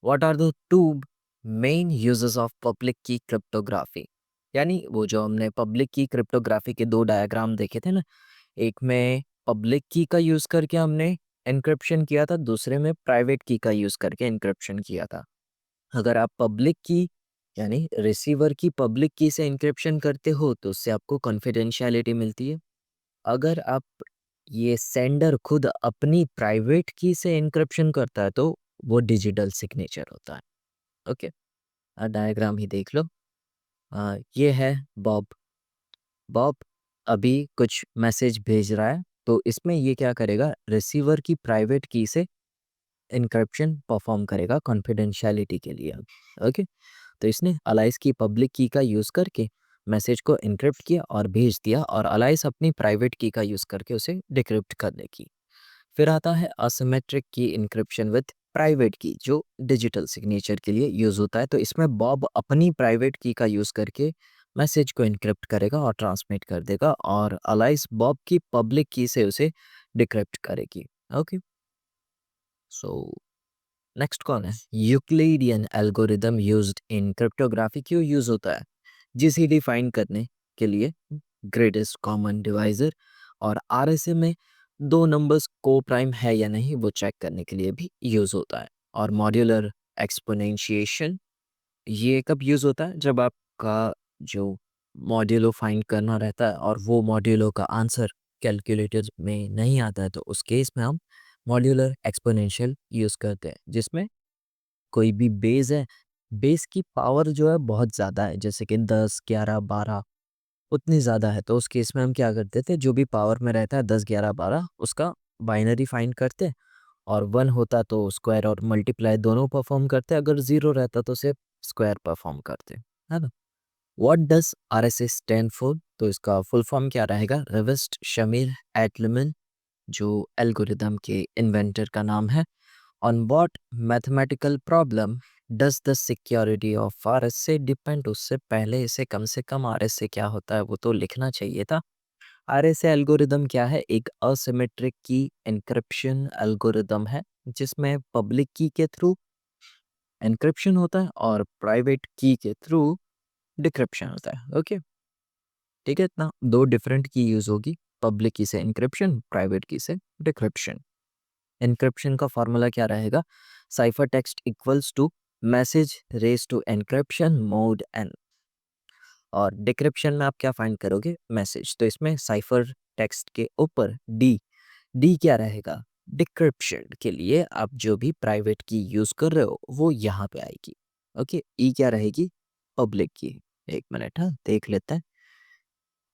What are the two main uses of public key cryptography, यानी वो जो हमने पब्लिक की क्रिप्टोग्राफी के दो डायग्राम देखे थे ना, एक में पब्लिक की का यूज़ करके हमने एन्क्रिप्शन किया था, दूसरे में प्राइवेट की का यूज़ करके एन्क्रिप्शन किया था। अगर आप पब्लिक की यानी रिसीवर की पब्लिक की से एन्क्रिप्शन करते हो तो उससे आपको कॉन्फिडेंशियलिटी मिलती है। अगर आप ये सेंडर खुद अपनी प्राइवेट की से एन्क्रिप्शन करता है तो वो डिजिटल सिग्नेचर होता है। ओके, डायग्राम ही देख लो। ये है बॉब। बॉब अभी कुछ मैसेज भेज रहा है, तो इसमें ये क्या करेगा, रिसीवर की प्राइवेट की से एन्क्रिप्शन परफॉर्म करेगा कॉन्फिडेंशियलिटी के लिए। ओके, तो इसने अलाइस की पब्लिक की का यूज़ करके मैसेज को एन्क्रिप्ट किया और भेज दिया, और अलाइस अपनी प्राइवेट की का यूज़ करके उसे डिक्रिप्ट करने की। फिर आता है असिमेट्रिक की इनक्रिप्शन विद प्राइवेट की, जो डिजिटल सिग्नेचर के लिए यूज़ होता है। तो इसमें बॉब अपनी प्राइवेट की का यूज़ करके मैसेज को इनक्रिप्ट करेगा और ट्रांसमिट कर देगा, और अलाइस बॉब की पब्लिक की से उसे डिक्रिप्ट करेगी। ओके, सो नेक्स्ट कौन है? Euclidean algorithm used in cryptography क्यों यूज होता है? जीसीडी फाइंड करने के लिए, ग्रेटेस्ट कॉमन डिवाइजर, और आरएसए में दो नंबर्स को प्राइम है या नहीं वो चेक करने के लिए भी यूज होता है। और मॉड्यूलर एक्सपोनेंशिएशन, ये कब यूज होता है? जब आपका जो मॉड्यूलो फाइंड करना रहता है और वो मॉड्यूलो का आंसर कैलकुलेटर में नहीं आता है, तो उस केस में हम मॉड्यूलर एक्सपोनेंशियल यूज करते हैं, जिसमें कोई भी बेस है, बेस की पावर जो है बहुत ज़्यादा है, जैसे कि 10, 11, 12 उतनी ज़्यादा है, तो उस केस में हम क्या करते थे, जो भी पावर में रहता है 10, 11, 12 उसका बाइनरी फाइंड करते हैं, और 1 होता तो स्क्वायर और मल्टीप्लाई दोनों परफॉर्म करते, अगर 0 रहता तो सिर्फ स्क्वायर परफॉर्म करते, है ना? What does RSA stand for? तो इसका फुल फॉर्म क्या रहेगा? रिवर्स्ड शमीर एटलमैन, जो एल्गोरिदम के इन्वेंटर का नाम है। On what mathematical problem does the security of RSA depend? उससे पहले इसे कम से कम आरएसए क्या होता है वो तो लिखना चाहिए था। आरएसए एल्गोरिदम क्या है? एक असिमेट्रिक की एन्क्रिप्शन एल्गोरिदम है, जिसमें पब्लिक की के थ्रू एन्क्रिप्शन होता है और प्राइवेट की के थ्रू डिक्रिप्शन होता है। ओके, ठीक है, इतना दो डिफरेंट की यूज होगी, पब्लिक की से एन्क्रिप्शन, प्राइवेट की से डिक्रिप्शन। एन्क्रिप्शन का फॉर्मूला क्या रहेगा? Cipher text equals to message raise to encryption mode n. और डिक्रिप्शन में आप क्या फाइंड करोगे? मैसेज। तो इसमें साइफर टेक्स्ट के ऊपर डी, डी क्या रहेगा? डिक्रिप्शन के लिए आप जो भी प्राइवेट की यूज कर रहे हो वो यहाँ पे आएगी। ओके, ई क्या रहेगी? पब्लिक की। एक मिनट, हाँ देख लेते हैं।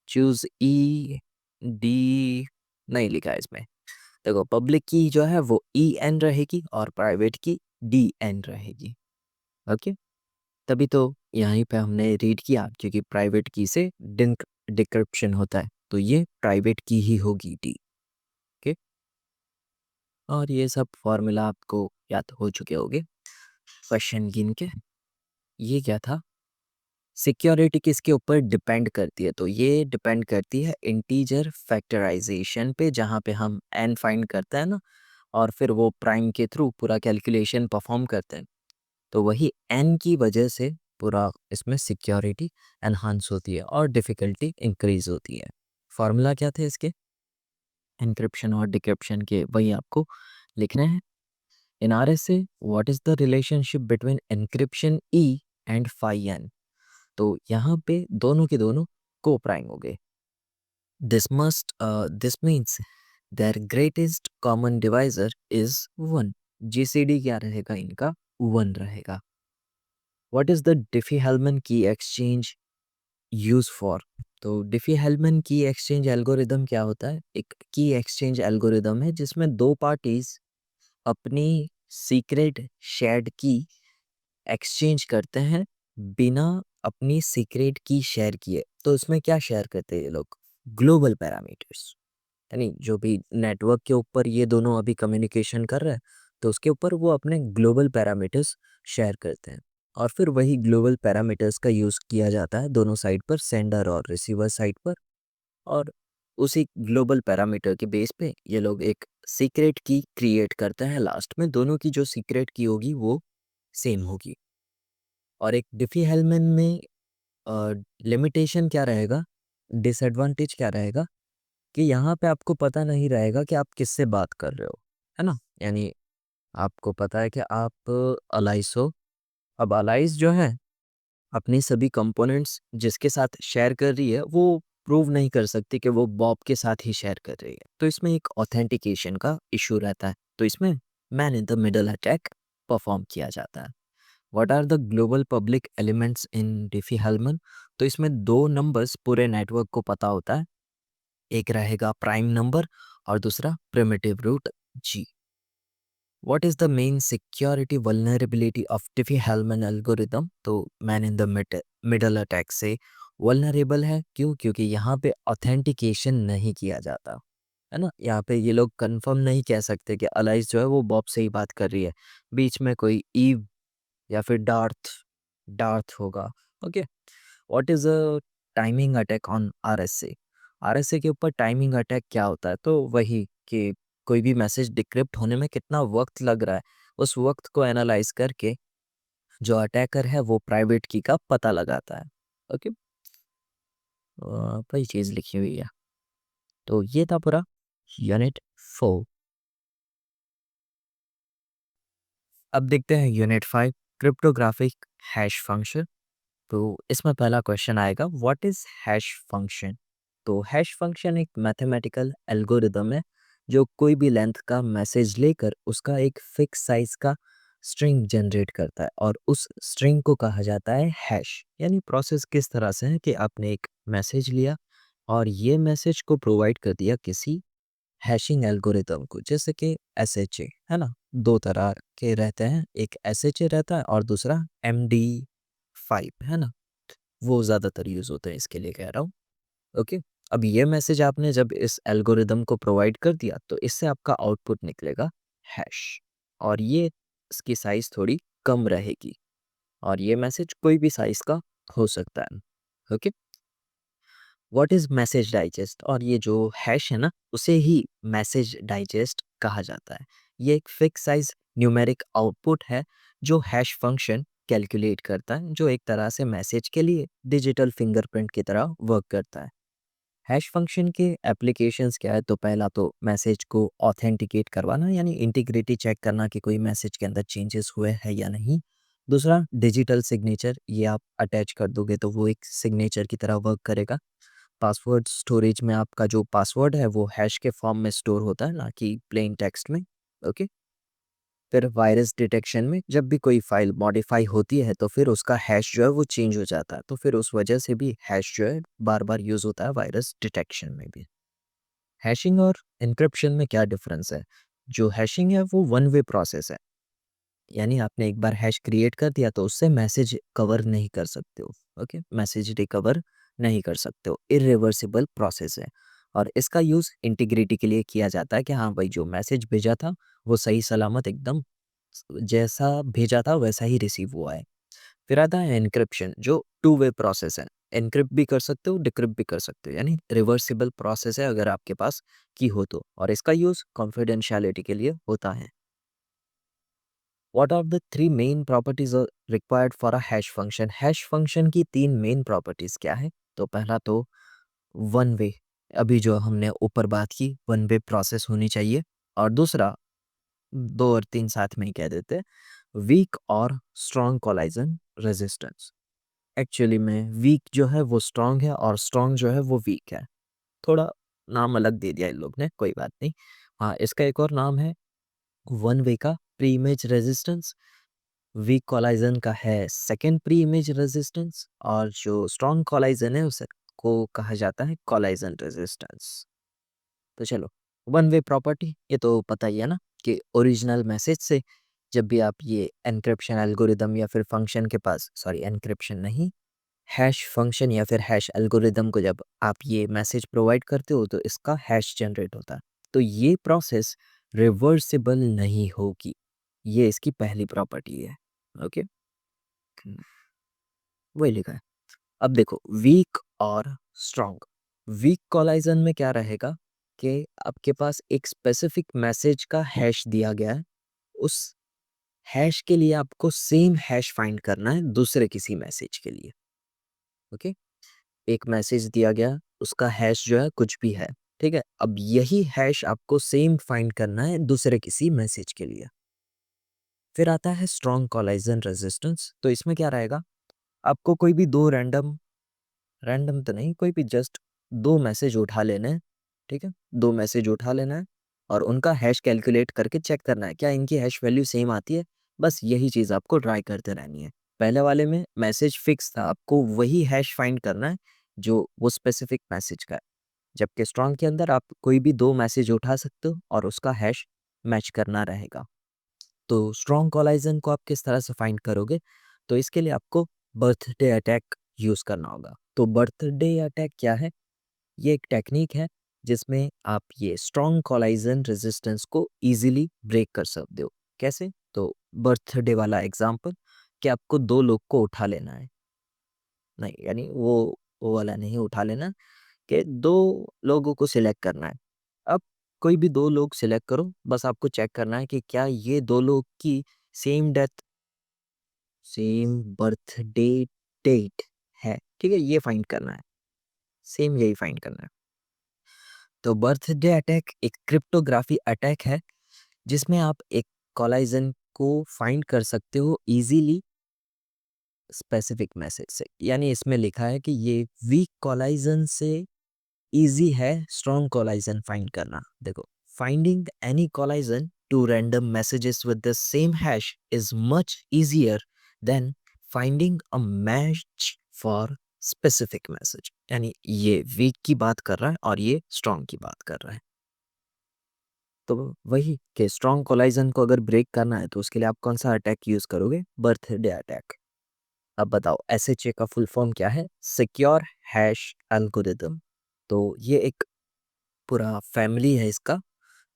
चूज ई, डी नहीं लिखा है इसमें। देखो, पब्लिक की जो है वो ई एन रहेगी और प्राइवेट की डी एन रहेगी। ओके, तभी तो यहीं पे हमने रीड किया, क्योंकि प्राइवेट की से डिक्रिप्शन होता है, तो ये प्राइवेट की ही होगी, डी। ओके, और ये सब फॉर्मूला आपको याद हो चुके होंगे क्वेश्चन गिन के। ये क्या था? सिक्योरिटी किसके ऊपर डिपेंड करती है? तो ये डिपेंड करती है इंटीजर फैक्टराइजेशन पे, जहाँ पे हम एन फाइंड करते हैं ना, और फिर वो प्राइम के थ्रू पूरा कैलकुलेशन परफॉर्म करते हैं, तो वही एन की वजह से पूरा इसमें सिक्योरिटी एनहांस होती है और डिफ़िकल्टी इंक्रीज होती है। फार्मूला क्या थे इसके? एन्क्रिप्शन और डिक्रिप्शन के, वही आपको लिखने हैं। In RSA what is the relationship between encryption e and phi n? तो यहाँ पे दोनों के दोनों को प्राइम हो गए। This means their greatest common divisor is 1। GCD क्या रहेगा इनका? 1 रहेगा। व्हाट इज द डिफी-हेल्मन की एक्सचेंज यूज फॉर? तो डिफी-हेल्मन की एक्सचेंज एल्गोरिदम क्या होता है? एक की एक्सचेंज एल्गोरिदम है जिसमें दो पार्टीज अपनी सीक्रेट शेयर्ड की एक्सचेंज करते हैं बिना अपनी सीक्रेट की शेयर किए। तो इसमें क्या शेयर करते हैं ये लोग? ग्लोबल पैरामीटर्स, यानी जो भी नेटवर्क के ऊपर ये दोनों अभी कम्युनिकेशन कर रहे हैं, तो उसके ऊपर वो अपने ग्लोबल पैरामीटर्स शेयर करते हैं, और फिर वही ग्लोबल पैरामीटर्स का यूज़ किया जाता है दोनों साइड पर, सेंडर और रिसीवर साइड पर। और उसी ग्लोबल पैरामीटर के बेस पे ये लोग एक सीक्रेट की क्रिएट करते हैं, लास्ट में दोनों की जो सीक्रेट की होगी वो सेम होगी। और एक डिफी-हेल्मन में लिमिटेशन क्या रहेगा, डिसएडवांटेज क्या रहेगा, कि यहाँ पे आपको पता नहीं रहेगा कि आप किससे बात कर रहे हो, है ना? यानी आपको पता है कि आप अलाइस हो। अब अलाइस जो है अपनी सभी कंपोनेंट्स जिसके साथ शेयर कर रही है वो प्रूव नहीं कर सकती कि वो बॉब के साथ ही शेयर कर रही है, तो इसमें एक ऑथेंटिकेशन का इशू रहता है, तो इसमें man in the middle attack perform किया जाता है। What are the global public elements in Diffie Hellman? तो इसमें दो नंबर्स पूरे नेटवर्क को पता होता है, एक रहेगा प्राइम नंबर और दूसरा primitive root g. What is the main security vulnerability of Diffie Hellman algorithm? तो man in the middle attack से वल्नरेबल है, क्यों? क्योंकि यहाँ पे ऑथेंटिकेशन नहीं किया जाता, है ना? यहाँ पे ये लोग कंफर्म नहीं कह सकते कि अलाइस जो है वो बॉब से ही बात कर रही है, बीच में कोई ईव या फिर डार्थ डार्थ होगा। Okay, what is a timing attack on RSA? RSA के ऊपर टाइमिंग अटैक क्या होता है? तो वही कि कोई भी मैसेज डिक्रिप्ट होने में कितना वक्त लग रहा है उस वक्त को एनालाइज करके जो अटैकर है वो प्राइवेट की का पता लगाता है। ओके, वही चीज़ लिखी हुई है। तो ये था पूरा यूनिट 4। अब देखते हैं यूनिट 5, क्रिप्टोग्राफिक हैश फंक्शन। तो इसमें पहला क्वेश्चन आएगा, व्हाट इज हैश फंक्शन। तो हैश फंक्शन एक मैथमेटिकल एल्गोरिदम है जो कोई भी लेंथ का मैसेज लेकर उसका एक फिक्स साइज का स्ट्रिंग जनरेट करता है और उस स्ट्रिंग को कहा जाता है हैश। यानी प्रोसेस किस तरह से है कि आपने एक मैसेज लिया और ये मैसेज को प्रोवाइड कर दिया किसी हैशिंग एल्गोरिदम को, जैसे कि एसएचए है ना। दो तरह के रहते हैं, एक एसएचए रहता है और दूसरा MD5 है ना। वो ज़्यादातर यूज़ होते हैं, इसके लिए कह रहा हूँ। ओके, अब ये मैसेज आपने जब इस एल्गोरिदम को प्रोवाइड कर दिया तो इससे आपका आउटपुट निकलेगा हैश, और ये इसकी साइज़ थोड़ी कम रहेगी और ये मैसेज कोई भी साइज़ का हो सकता है। Okay, what is message digest, और ये जो हैश है ना उसे ही मैसेज डाइजेस्ट कहा जाता है। ये एक फिक्स साइज न्यूमेरिक आउटपुट है जो हैश फंक्शन कैलकुलेट करता है, जो एक तरह से मैसेज के लिए डिजिटल फिंगरप्रिंट की तरह वर्क करता है। हैश फंक्शन के एप्लीकेशंस क्या है, तो पहला तो मैसेज को ऑथेंटिकेट करवाना, यानी इंटीग्रिटी चेक करना कि कोई मैसेज के अंदर चेंजेस हुए हैं या नहीं। दूसरा डिजिटल सिग्नेचर, ये आप अटैच कर दोगे तो वो एक सिग्नेचर की तरह वर्क करेगा। पासवर्ड स्टोरेज में आपका जो पासवर्ड है वो हैश के फॉर्म में स्टोर होता है, ना कि प्लेन टेक्स्ट में। ओके, फिर वायरस डिटेक्शन में जब भी कोई फाइल मॉडिफाई होती है तो फिर उसका हैश जो है वो चेंज हो जाता है, तो फिर उस वजह से भी हैश जो है बार बार यूज होता है वायरस डिटेक्शन में भी। हैशिंग और एन्क्रिप्शन में क्या डिफरेंस है। जो हैशिंग है वो वन वे प्रोसेस है, यानी आपने एक बार हैश क्रिएट कर दिया तो उससे मैसेज कवर नहीं कर सकते हो। ओके, मैसेज रिकवर नहीं कर सकते हो, इरिवर्सिबल प्रोसेस है। और इसका यूज़ इंटीग्रिटी के लिए किया जाता है कि हाँ भाई, जो मैसेज भेजा था वो सही सलामत एकदम जैसा भेजा था वैसा ही रिसीव हुआ है। फिर आता है एनक्रिप्शन, जो टू वे प्रोसेस है। एनक्रिप्ट भी कर सकते हो, डिक्रिप्ट भी कर सकते हो, यानी रिवर्सिबल प्रोसेस है अगर आपके पास की हो तो, और इसका यूज़ कॉन्फिडेंशियलिटी के लिए होता है। What are the three main properties are required for a hash function? Hash function की तीन मेन प्रॉपर्टीज क्या है। तो पहला तो वन वे, अभी जो हमने ऊपर बात की, वन वे प्रोसेस होनी चाहिए। और दूसरा, दो और तीन साथ में ही कह देते हैं, वीक और स्ट्रॉन्ग कोलाइजन रेजिस्टेंस। एक्चुअली में वीक जो है वो स्ट्रॉन्ग है और स्ट्रॉन्ग जो है वो वीक है। थोड़ा नाम अलग दे दिया इन लोग ने, कोई बात नहीं। हाँ, इसका एक और नाम है वन वे का pre image resistance. Weak collision का है सेकेंड प्री इमेज रेजिस्टेंस, और जो स्ट्रॉन्ग कोलाइजन है उसे को कहा जाता है कोलाइजन रेजिस्टेंस। तो चलो, वन वे प्रॉपर्टी ये तो पता ही है ना, कि ओरिजिनल मैसेज से जब भी आप ये एनक्रिप्शन एल्गोरिदम या फिर फंक्शन के पास, सॉरी एनक्रिप्शन नहीं, हैश फंक्शन या फिर हैश एल्गोरिदम को जब आप ये मैसेज प्रोवाइड करते हो तो इसका हैश जनरेट होता है। तो ये प्रोसेस रिवर्सिबल नहीं होगी, ये इसकी पहली प्रॉपर्टी है। ओके, वही लिखा है। अब देखो, वीक और स्ट्रॉन्ग। वीक कोलाइजन में क्या रहेगा कि आपके पास एक स्पेसिफिक मैसेज का हैश दिया गया है, उस हैश के लिए आपको सेम हैश फाइंड करना है दूसरे किसी मैसेज के लिए। ओके, एक मैसेज दिया गया, उसका हैश जो है कुछ भी है, ठीक है। अब यही हैश आपको सेम फाइंड करना है दूसरे किसी मैसेज के लिए। फिर आता है स्ट्रॉन्ग कोलाइजन रेजिस्टेंस। तो इसमें क्या रहेगा, आपको कोई भी दो रैंडम, रैंडम तो नहीं, कोई भी जस्ट दो मैसेज उठा लेने हैं, ठीक है। दो मैसेज उठा लेना है और उनका हैश कैलकुलेट करके चेक करना है क्या इनकी हैश वैल्यू सेम आती है। बस यही चीज़ आपको ट्राई करते रहनी है। पहले वाले में मैसेज फिक्स था, आपको वही हैश फाइंड करना है जो वो स्पेसिफिक मैसेज का है। जबकि स्ट्रॉन्ग के अंदर आप कोई भी दो मैसेज उठा सकते हो और उसका हैश मैच करना रहेगा। तो स्ट्रॉन्ग कोलाइजन को आप किस तरह से फाइंड करोगे, तो इसके लिए आपको बर्थडे अटैक यूज़ करना होगा। तो बर्थडे अटैक क्या है, ये एक टेक्निक है जिसमें आप ये स्ट्रॉन्ग कोलाइजन रेजिस्टेंस को इजीली ब्रेक कर सकते हो। कैसे, तो बर्थडे वाला एग्जांपल, कि आपको दो लोग को उठा लेना है, नहीं यानी वो वाला नहीं उठा लेना, कि दो लोगों को सिलेक्ट करना है। अब कोई भी 2 लोग सिलेक्ट करो, बस आपको चेक करना है कि क्या ये 2 लोग की same death, same birthday date है, ठीक है? ये फाइंड करना है, सेम यही फाइंड करना है। तो बर्थडे अटैक एक क्रिप्टोग्राफी अटैक है, जिसमें आप एक कोलाइजन को फाइंड कर सकते हो इजीली स्पेसिफिक मैसेज से। यानी इसमें लिखा है कि ये वीक कोलाइजन से इजी है स्ट्रॉन्ग कोलाइजन फाइंड करना। देखो, finding any collision two random messages with the same hash is much easier than finding a match for specific message. यानी ये वीक की बात कर रहा है और ये स्ट्रॉन्ग की बात कर रहा है। तो वही कि स्ट्रॉन्ग कोलाइजन को अगर ब्रेक करना है तो उसके लिए आप कौन सा अटैक यूज करोगे? Birthday attack. अब बताओ एसएचए का फुल फॉर्म क्या है? Secure hash algorithm. तो ये एक पूरा फैमिली है इसका,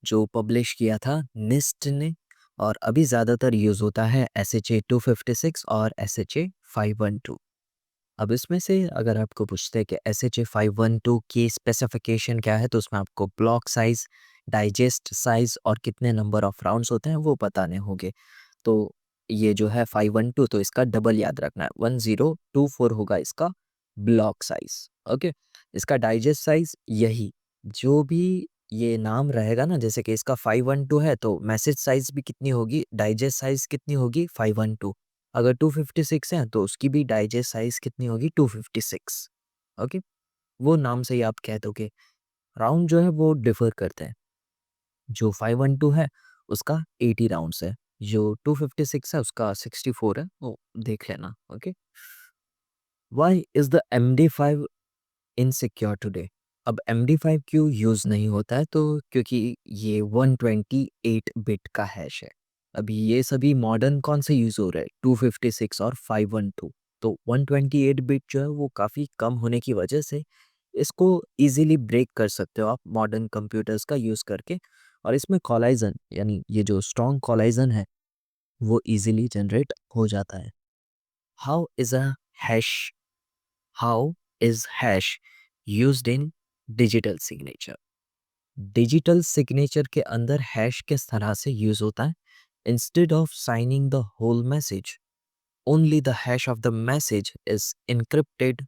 जो पब्लिश किया था निस्ट ने, और अभी ज़्यादातर यूज़ होता है एसएचए 256 और एसएचए 512। अब इसमें से अगर आपको पूछते हैं कि एसएचए 512 की स्पेसिफिकेशन क्या है, तो उसमें आपको ब्लॉक साइज, डाइजेस्ट साइज और कितने नंबर ऑफ राउंड्स होते हैं वो बताने होंगे। तो ये जो है 512, तो इसका डबल याद रखना है, 1024 होगा इसका ब्लॉक साइज। ओके, इसका डाइजेस्ट साइज यही, जो भी ये नाम रहेगा ना, जैसे कि इसका 512 है तो मैसेज साइज भी कितनी होगी, डाइजेस्ट साइज कितनी होगी? 512। अगर 256 है तो उसकी भी डाइजेस्ट साइज कितनी होगी? 256। ओके, वो नाम से ही आप कह दोगे। राउंड जो है वो डिफर करते हैं। जो 512 है उसका 80 राउंड्स है, जो 256 है उसका 64 है, वो देख लेना। Okay, why is the MD5 insecure today? अब MD5 क्यों यूज नहीं होता है? तो क्योंकि ये 128 बिट का हैश है। अभी ये सभी मॉडर्न कौन से यूज हो रहे हैं? 256 और 512। तो 128 बिट जो है वो काफ़ी कम होने की वजह से इसको इजीली ब्रेक कर सकते हो आप मॉडर्न कंप्यूटर्स का यूज़ करके। और इसमें कॉलाइजन, यानी ये जो स्ट्रॉन्ग कॉलाइजन है वो इजीली जनरेट हो जाता है। How is a hash how is hash used in digital signature? Digital signature के अंदर हैश किस तरह से यूज होता है? Instead of signing the whole message, only the hash of the message is encrypted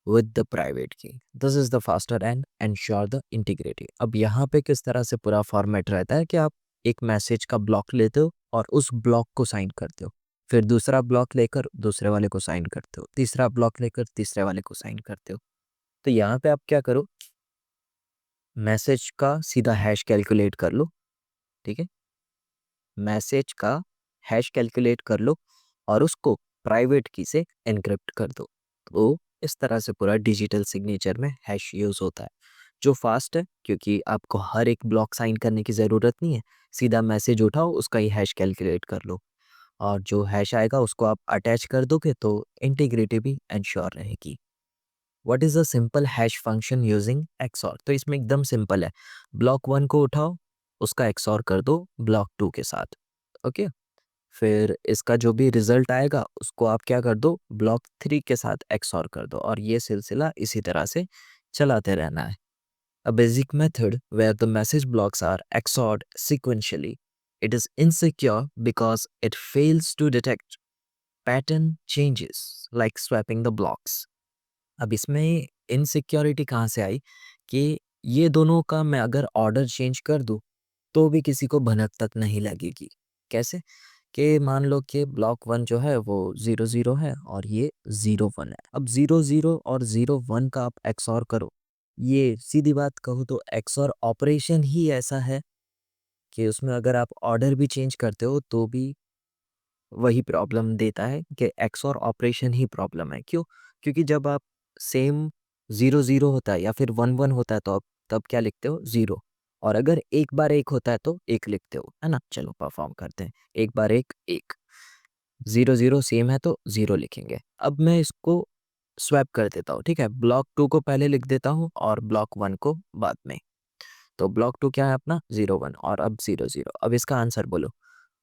with the private key. This is the faster and ensure the integrity. अब यहाँ पे किस तरह से पूरा फॉर्मेट रहता है कि आप एक मैसेज का ब्लॉक लेते हो और उस ब्लॉक को साइन करते हो, फिर दूसरा ब्लॉक लेकर दूसरे वाले को साइन करते हो, तीसरा ब्लॉक लेकर तीसरे वाले को साइन करते हो। तो यहाँ पे आप क्या करो, मैसेज का सीधा हैश कैलकुलेट कर लो। ठीक है, मैसेज का हैश कैलकुलेट कर लो और उसको प्राइवेट की से एनक्रिप्ट कर दो। तो इस तरह से पूरा डिजिटल सिग्नेचर में हैश यूज़ होता है, जो फास्ट है क्योंकि आपको हर एक ब्लॉक साइन करने की ज़रूरत नहीं है। सीधा मैसेज उठाओ, उसका ही हैश कैलकुलेट कर लो, और जो हैश आएगा उसको आप अटैच कर दोगे तो इंटीग्रिटी भी इंश्योर रहेगी। What is a simple hash function using XOR? तो इसमें एकदम सिंपल है, ब्लॉक 1 को उठाओ, उसका एक्सऑर कर दो ब्लॉक 2 के साथ। ओके, फिर इसका जो भी रिजल्ट आएगा उसको आप क्या कर दो, ब्लॉक 3 के साथ एक्सऑर कर दो, और ये सिलसिला इसी तरह से चलाते रहना है। A basic method where the message blocks are XORed sequentially. It is insecure because it fails to detect pattern changes like swapping the blocks. अब इसमें इनसिक्योरिटी कहाँ से आई कि ये दोनों का मैं अगर ऑर्डर चेंज कर दूँ तो भी किसी को भनक तक नहीं लगेगी। कैसे? कि मान लो कि ब्लॉक 1 जो है वो 0 0 है और ये 0 1 है। अब 0 0 और 0 1 का आप एक्सऑर करो, ये सीधी बात कहूँ तो एक्सऑर ऑपरेशन ही ऐसा है कि उसमें अगर आप ऑर्डर भी चेंज करते हो तो भी वही प्रॉब्लम देता है कि एक्सऑर ऑपरेशन ही प्रॉब्लम है। क्यों? क्योंकि जब आप सेम 0 0 होता है या फिर 1 1 होता है तो आप तब क्या लिखते हो? 0। और अगर एक बार 1 होता है तो 1 लिखते हो, है ना? चलो परफॉर्म करते हैं। एक बार 1 1, 0 0 सेम है तो 0 लिखेंगे। अब मैं इसको स्वैप कर देता हूँ, ठीक है? ब्लॉक 2 को पहले लिख देता हूँ और ब्लॉक 1 को बाद में। तो ब्लॉक 2 क्या है अपना? 0 1, और अब 0 0। अब इसका आंसर बोलो।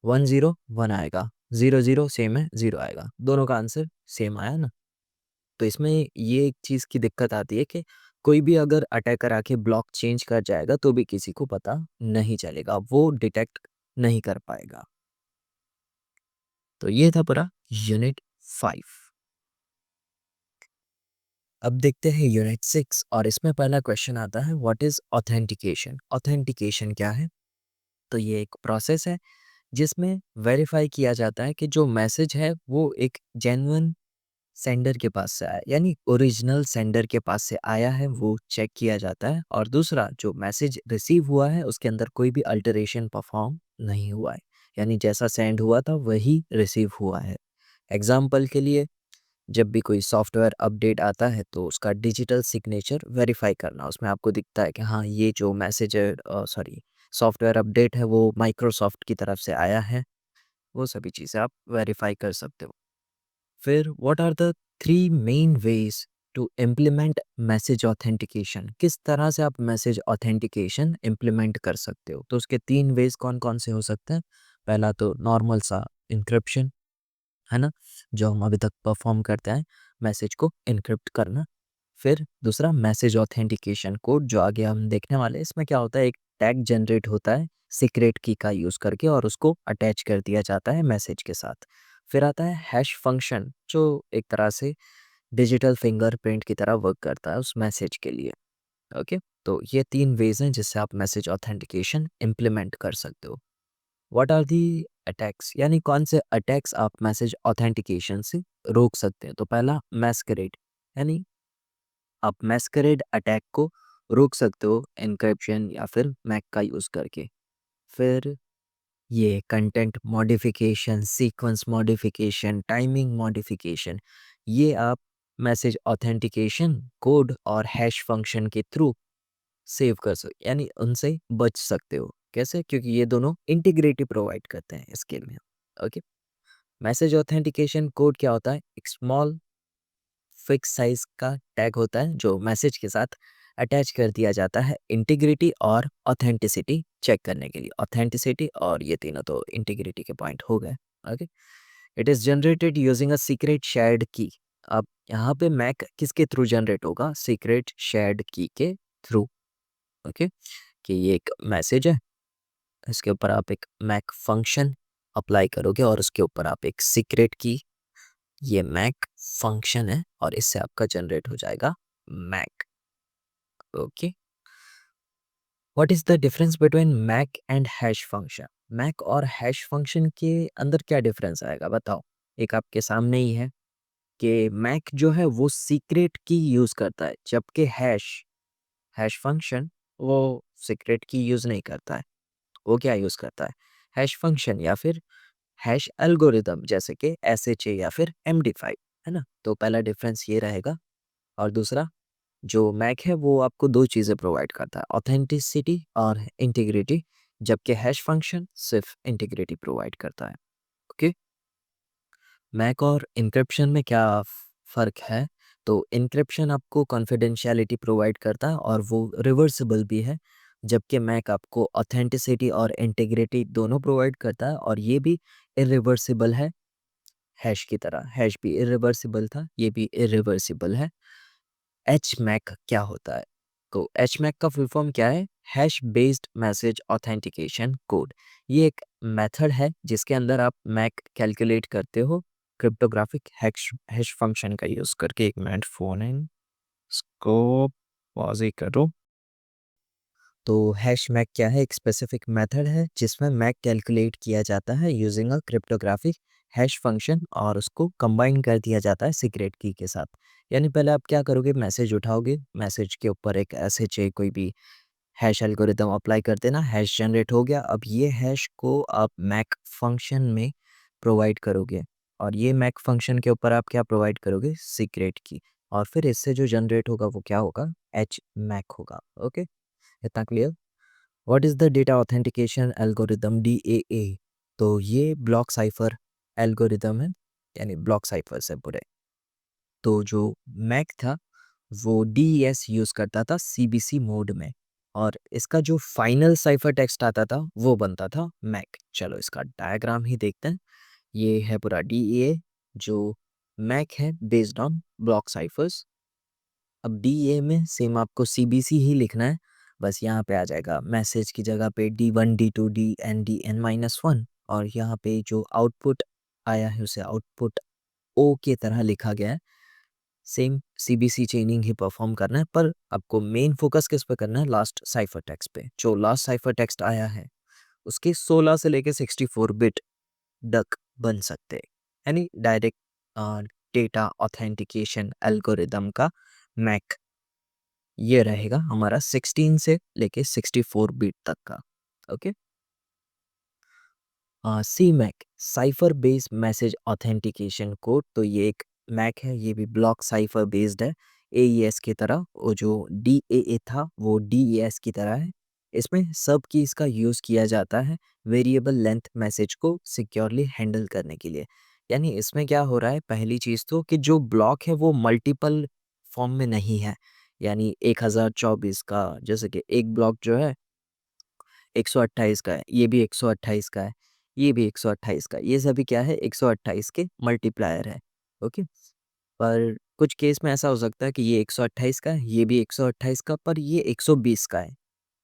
1 0 1 आएगा, 0 0 सेम है, 0 आएगा। दोनों का आंसर सेम आया ना? तो इसमें ये एक चीज़ की दिक्कत आती है कि कोई भी अगर अटैकर आके ब्लॉक चेंज कर जाएगा तो भी किसी को पता नहीं चलेगा, वो डिटेक्ट नहीं कर पाएगा। तो ये था पूरा यूनिट 5। अब देखते हैं यूनिट 6 और इसमें पहला क्वेश्चन आता है व्हाट इज ऑथेंटिकेशन। ऑथेंटिकेशन क्या है? तो ये एक प्रोसेस है जिसमें वेरीफाई किया जाता है कि जो मैसेज है वो एक जेन्युइन सेंडर के पास से आया, यानी ओरिजिनल सेंडर के पास से आया है, वो चेक किया जाता है। और दूसरा, जो मैसेज रिसीव हुआ है उसके अंदर कोई भी अल्टरेशन परफॉर्म नहीं हुआ है, यानी जैसा सेंड हुआ था वही रिसीव हुआ है। एग्जाम्पल के लिए, जब भी कोई सॉफ्टवेयर अपडेट आता है तो उसका डिजिटल सिग्नेचर वेरीफाई करना, उसमें आपको दिखता है कि हाँ ये जो मैसेज है, सॉरी, सॉफ्टवेयर अपडेट है वो माइक्रोसॉफ्ट की तरफ से आया है, वो सभी चीज़ें आप वेरीफाई कर सकते हो। फिर what are the 3 main ways to implement message authentication. किस तरह से आप मैसेज ऑथेंटिकेशन इम्प्लीमेंट कर सकते हो? तो उसके 3 वेज कौन कौन से हो सकते हैं? पहला तो नॉर्मल सा इंक्रिप्शन, है ना, जो हम अभी तक परफॉर्म करते हैं, मैसेज को इनक्रिप्ट करना। फिर दूसरा मैसेज ऑथेंटिकेशन कोड, जो आगे हम देखने वाले हैं। इसमें क्या होता है, एक टैग जनरेट होता है सीक्रेट की का यूज़ करके और उसको अटैच कर दिया जाता है मैसेज के साथ। फिर आता है हैश फंक्शन, जो एक तरह से डिजिटल फिंगरप्रिंट की तरह वर्क करता है उस मैसेज के लिए। ओके, तो ये 3 वेज हैं जिससे आप मैसेज ऑथेंटिकेशन इम्प्लीमेंट कर सकते हो। व्हाट आर दी अटैक्स, यानी कौन से अटैक्स आप मैसेज ऑथेंटिकेशन से रोक सकते हैं? तो पहला मैस्करेड, यानी आप मैस्करेड अटैक को रोक सकते हो एन्क्रिप्शन या फिर मैक का यूज़ करके। फिर ये content modification, sequence modification, timing modification, ये आप मैसेज ऑथेंटिकेशन कोड और हैश फंक्शन के थ्रू सेव कर सकते, यानी उनसे बच सकते हो। कैसे? क्योंकि ये दोनों इंटीग्रिटी प्रोवाइड करते हैं इसके में। ओके, मैसेज ऑथेंटिकेशन कोड क्या होता है? एक स्मॉल फिक्स साइज का टैग होता है जो मैसेज के साथ अटैच कर दिया जाता है इंटीग्रिटी और ऑथेंटिसिटी चेक करने के लिए। ऑथेंटिसिटी और ये तीनों तो इंटीग्रिटी के पॉइंट हो गए। Okay, it is generated using a secret shared की। अब यहाँ पे मैक किसके थ्रू जनरेट होगा? सीक्रेट शेयर्ड की के थ्रू। ओके, कि ये एक मैसेज है, इसके ऊपर आप एक मैक फंक्शन अप्लाई करोगे और उसके ऊपर आप एक सीक्रेट की, ये मैक फंक्शन है और इससे आपका जनरेट हो जाएगा MAC. Okay, what is the difference between MAC and hash function? MAC और हैश फंक्शन के अंदर क्या डिफरेंस आएगा बताओ? एक आपके सामने ही है कि मैक जो है वो सीक्रेट की यूज करता है, जबकि हैश हैश फंक्शन वो सीक्रेट की यूज नहीं करता है। वो क्या यूज करता है? हैश फंक्शन या फिर हैश एल्गोरिदम, जैसे कि एसएचए या फिर एमडी5, है ना। तो पहला डिफरेंस ये रहेगा। और दूसरा, जो मैक है वो आपको दो चीज़ें प्रोवाइड करता है, ऑथेंटिसिटी और इंटीग्रिटी, जबकि हैश फंक्शन सिर्फ इंटीग्रिटी प्रोवाइड करता है। ओके, मैक और इंक्रिप्शन में क्या फ़र्क है? तो इंक्रिप्शन आपको कॉन्फिडेंशियलिटी प्रोवाइड करता है और वो रिवर्सिबल भी है, जबकि मैक आपको ऑथेंटिसिटी और इंटीग्रिटी दोनों प्रोवाइड करता है और ये भी इरिवर्सिबल है हैश की तरह। हैश भी इरिवर्सिबल था, ये भी इरिवर्सिबल है। एच मैक क्या होता है? तो एच मैक का फुल फॉर्म क्या है? Hash based message authentication code. ये एक मेथड है जिसके अंदर आप मैक कैलकुलेट करते हो क्रिप्टोग्राफिक हैश हैश फंक्शन का यूज करके। एक मिनट, फोन इन इसको पॉज ही करो। तो हैश मैक क्या है? एक स्पेसिफिक मेथड है जिसमें मैक कैलकुलेट किया जाता है using a cryptographic hash function और उसको कंबाइन कर दिया जाता है सीक्रेट की के साथ। यानी पहले आप क्या करोगे, मैसेज उठाओगे, मैसेज के ऊपर एक एसएचए कोई भी हैश एल्गोरिदम अप्लाई कर देना, हैश जनरेट हो गया। अब ये हैश को आप मैक फंक्शन में प्रोवाइड करोगे और ये मैक फंक्शन के ऊपर आप क्या प्रोवाइड करोगे? सीक्रेट की। और फिर इससे जो जनरेट होगा वो क्या होगा? एच मैक होगा। ओके, इतना clear? What is the data authentication algorithm, DAA? तो ये ब्लॉक साइफर एल्गोरिदम है, यानी ब्लॉक साइफर से बुरे। तो जो मैक था वो डीईएस यूज़ करता था सीबीसी मोड में और इसका जो फाइनल साइफर टेक्स्ट आता था वो बनता था मैक। चलो इसका डायग्राम ही देखते हैं। ये है पूरा डीईए, जो मैक है बेस्ड ऑन ब्लॉक साइफर्स। अब DA में सेम आपको CBC ही लिखना है, बस यहाँ पे आ जाएगा मैसेज की जगह पे D1 D2 DN DN-1 और यहाँ पे जो आउटपुट आया है उसे आउटपुट O की तरह लिखा गया है। सेम CBC चेनिंग ही परफॉर्म करना है, पर आपको मेन फोकस किस पे करना है, लास्ट साइफर टेक्स्ट पे। जो लास्ट साइफर टेक्स्ट आया है उसके 16 से लेके 64 बिट डक बन सकते हैं, यानी डायरेक्ट डेटा ऑथेंटिकेशन एल्गोरिदम का मैक ये रहेगा हमारा 16 से लेके 64 बिट तक का। Okay, C MAC cipher based message authentication code, तो ये एक मैक है, ये भी ब्लॉक साइफर बेस्ड है AES की तरह। वो जो DAA था वो DES की तरह है। इसमें सब कीज़ का यूज़ किया जाता है वेरिएबल लेंथ मैसेज को सिक्योरली हैंडल करने के लिए। यानी इसमें क्या हो रहा है, पहली चीज़ तो कि जो ब्लॉक है वो मल्टीपल फॉर्म में नहीं है, यानी 1024 का, जैसे कि एक ब्लॉक जो है 128 का है, ये भी 128 का है, ये भी 128 का है, ये सभी क्या है 128 के मल्टीप्लायर है। ओके, पर कुछ केस में ऐसा हो सकता है कि ये 128 का है, ये भी 128 का, पर ये 120 का है।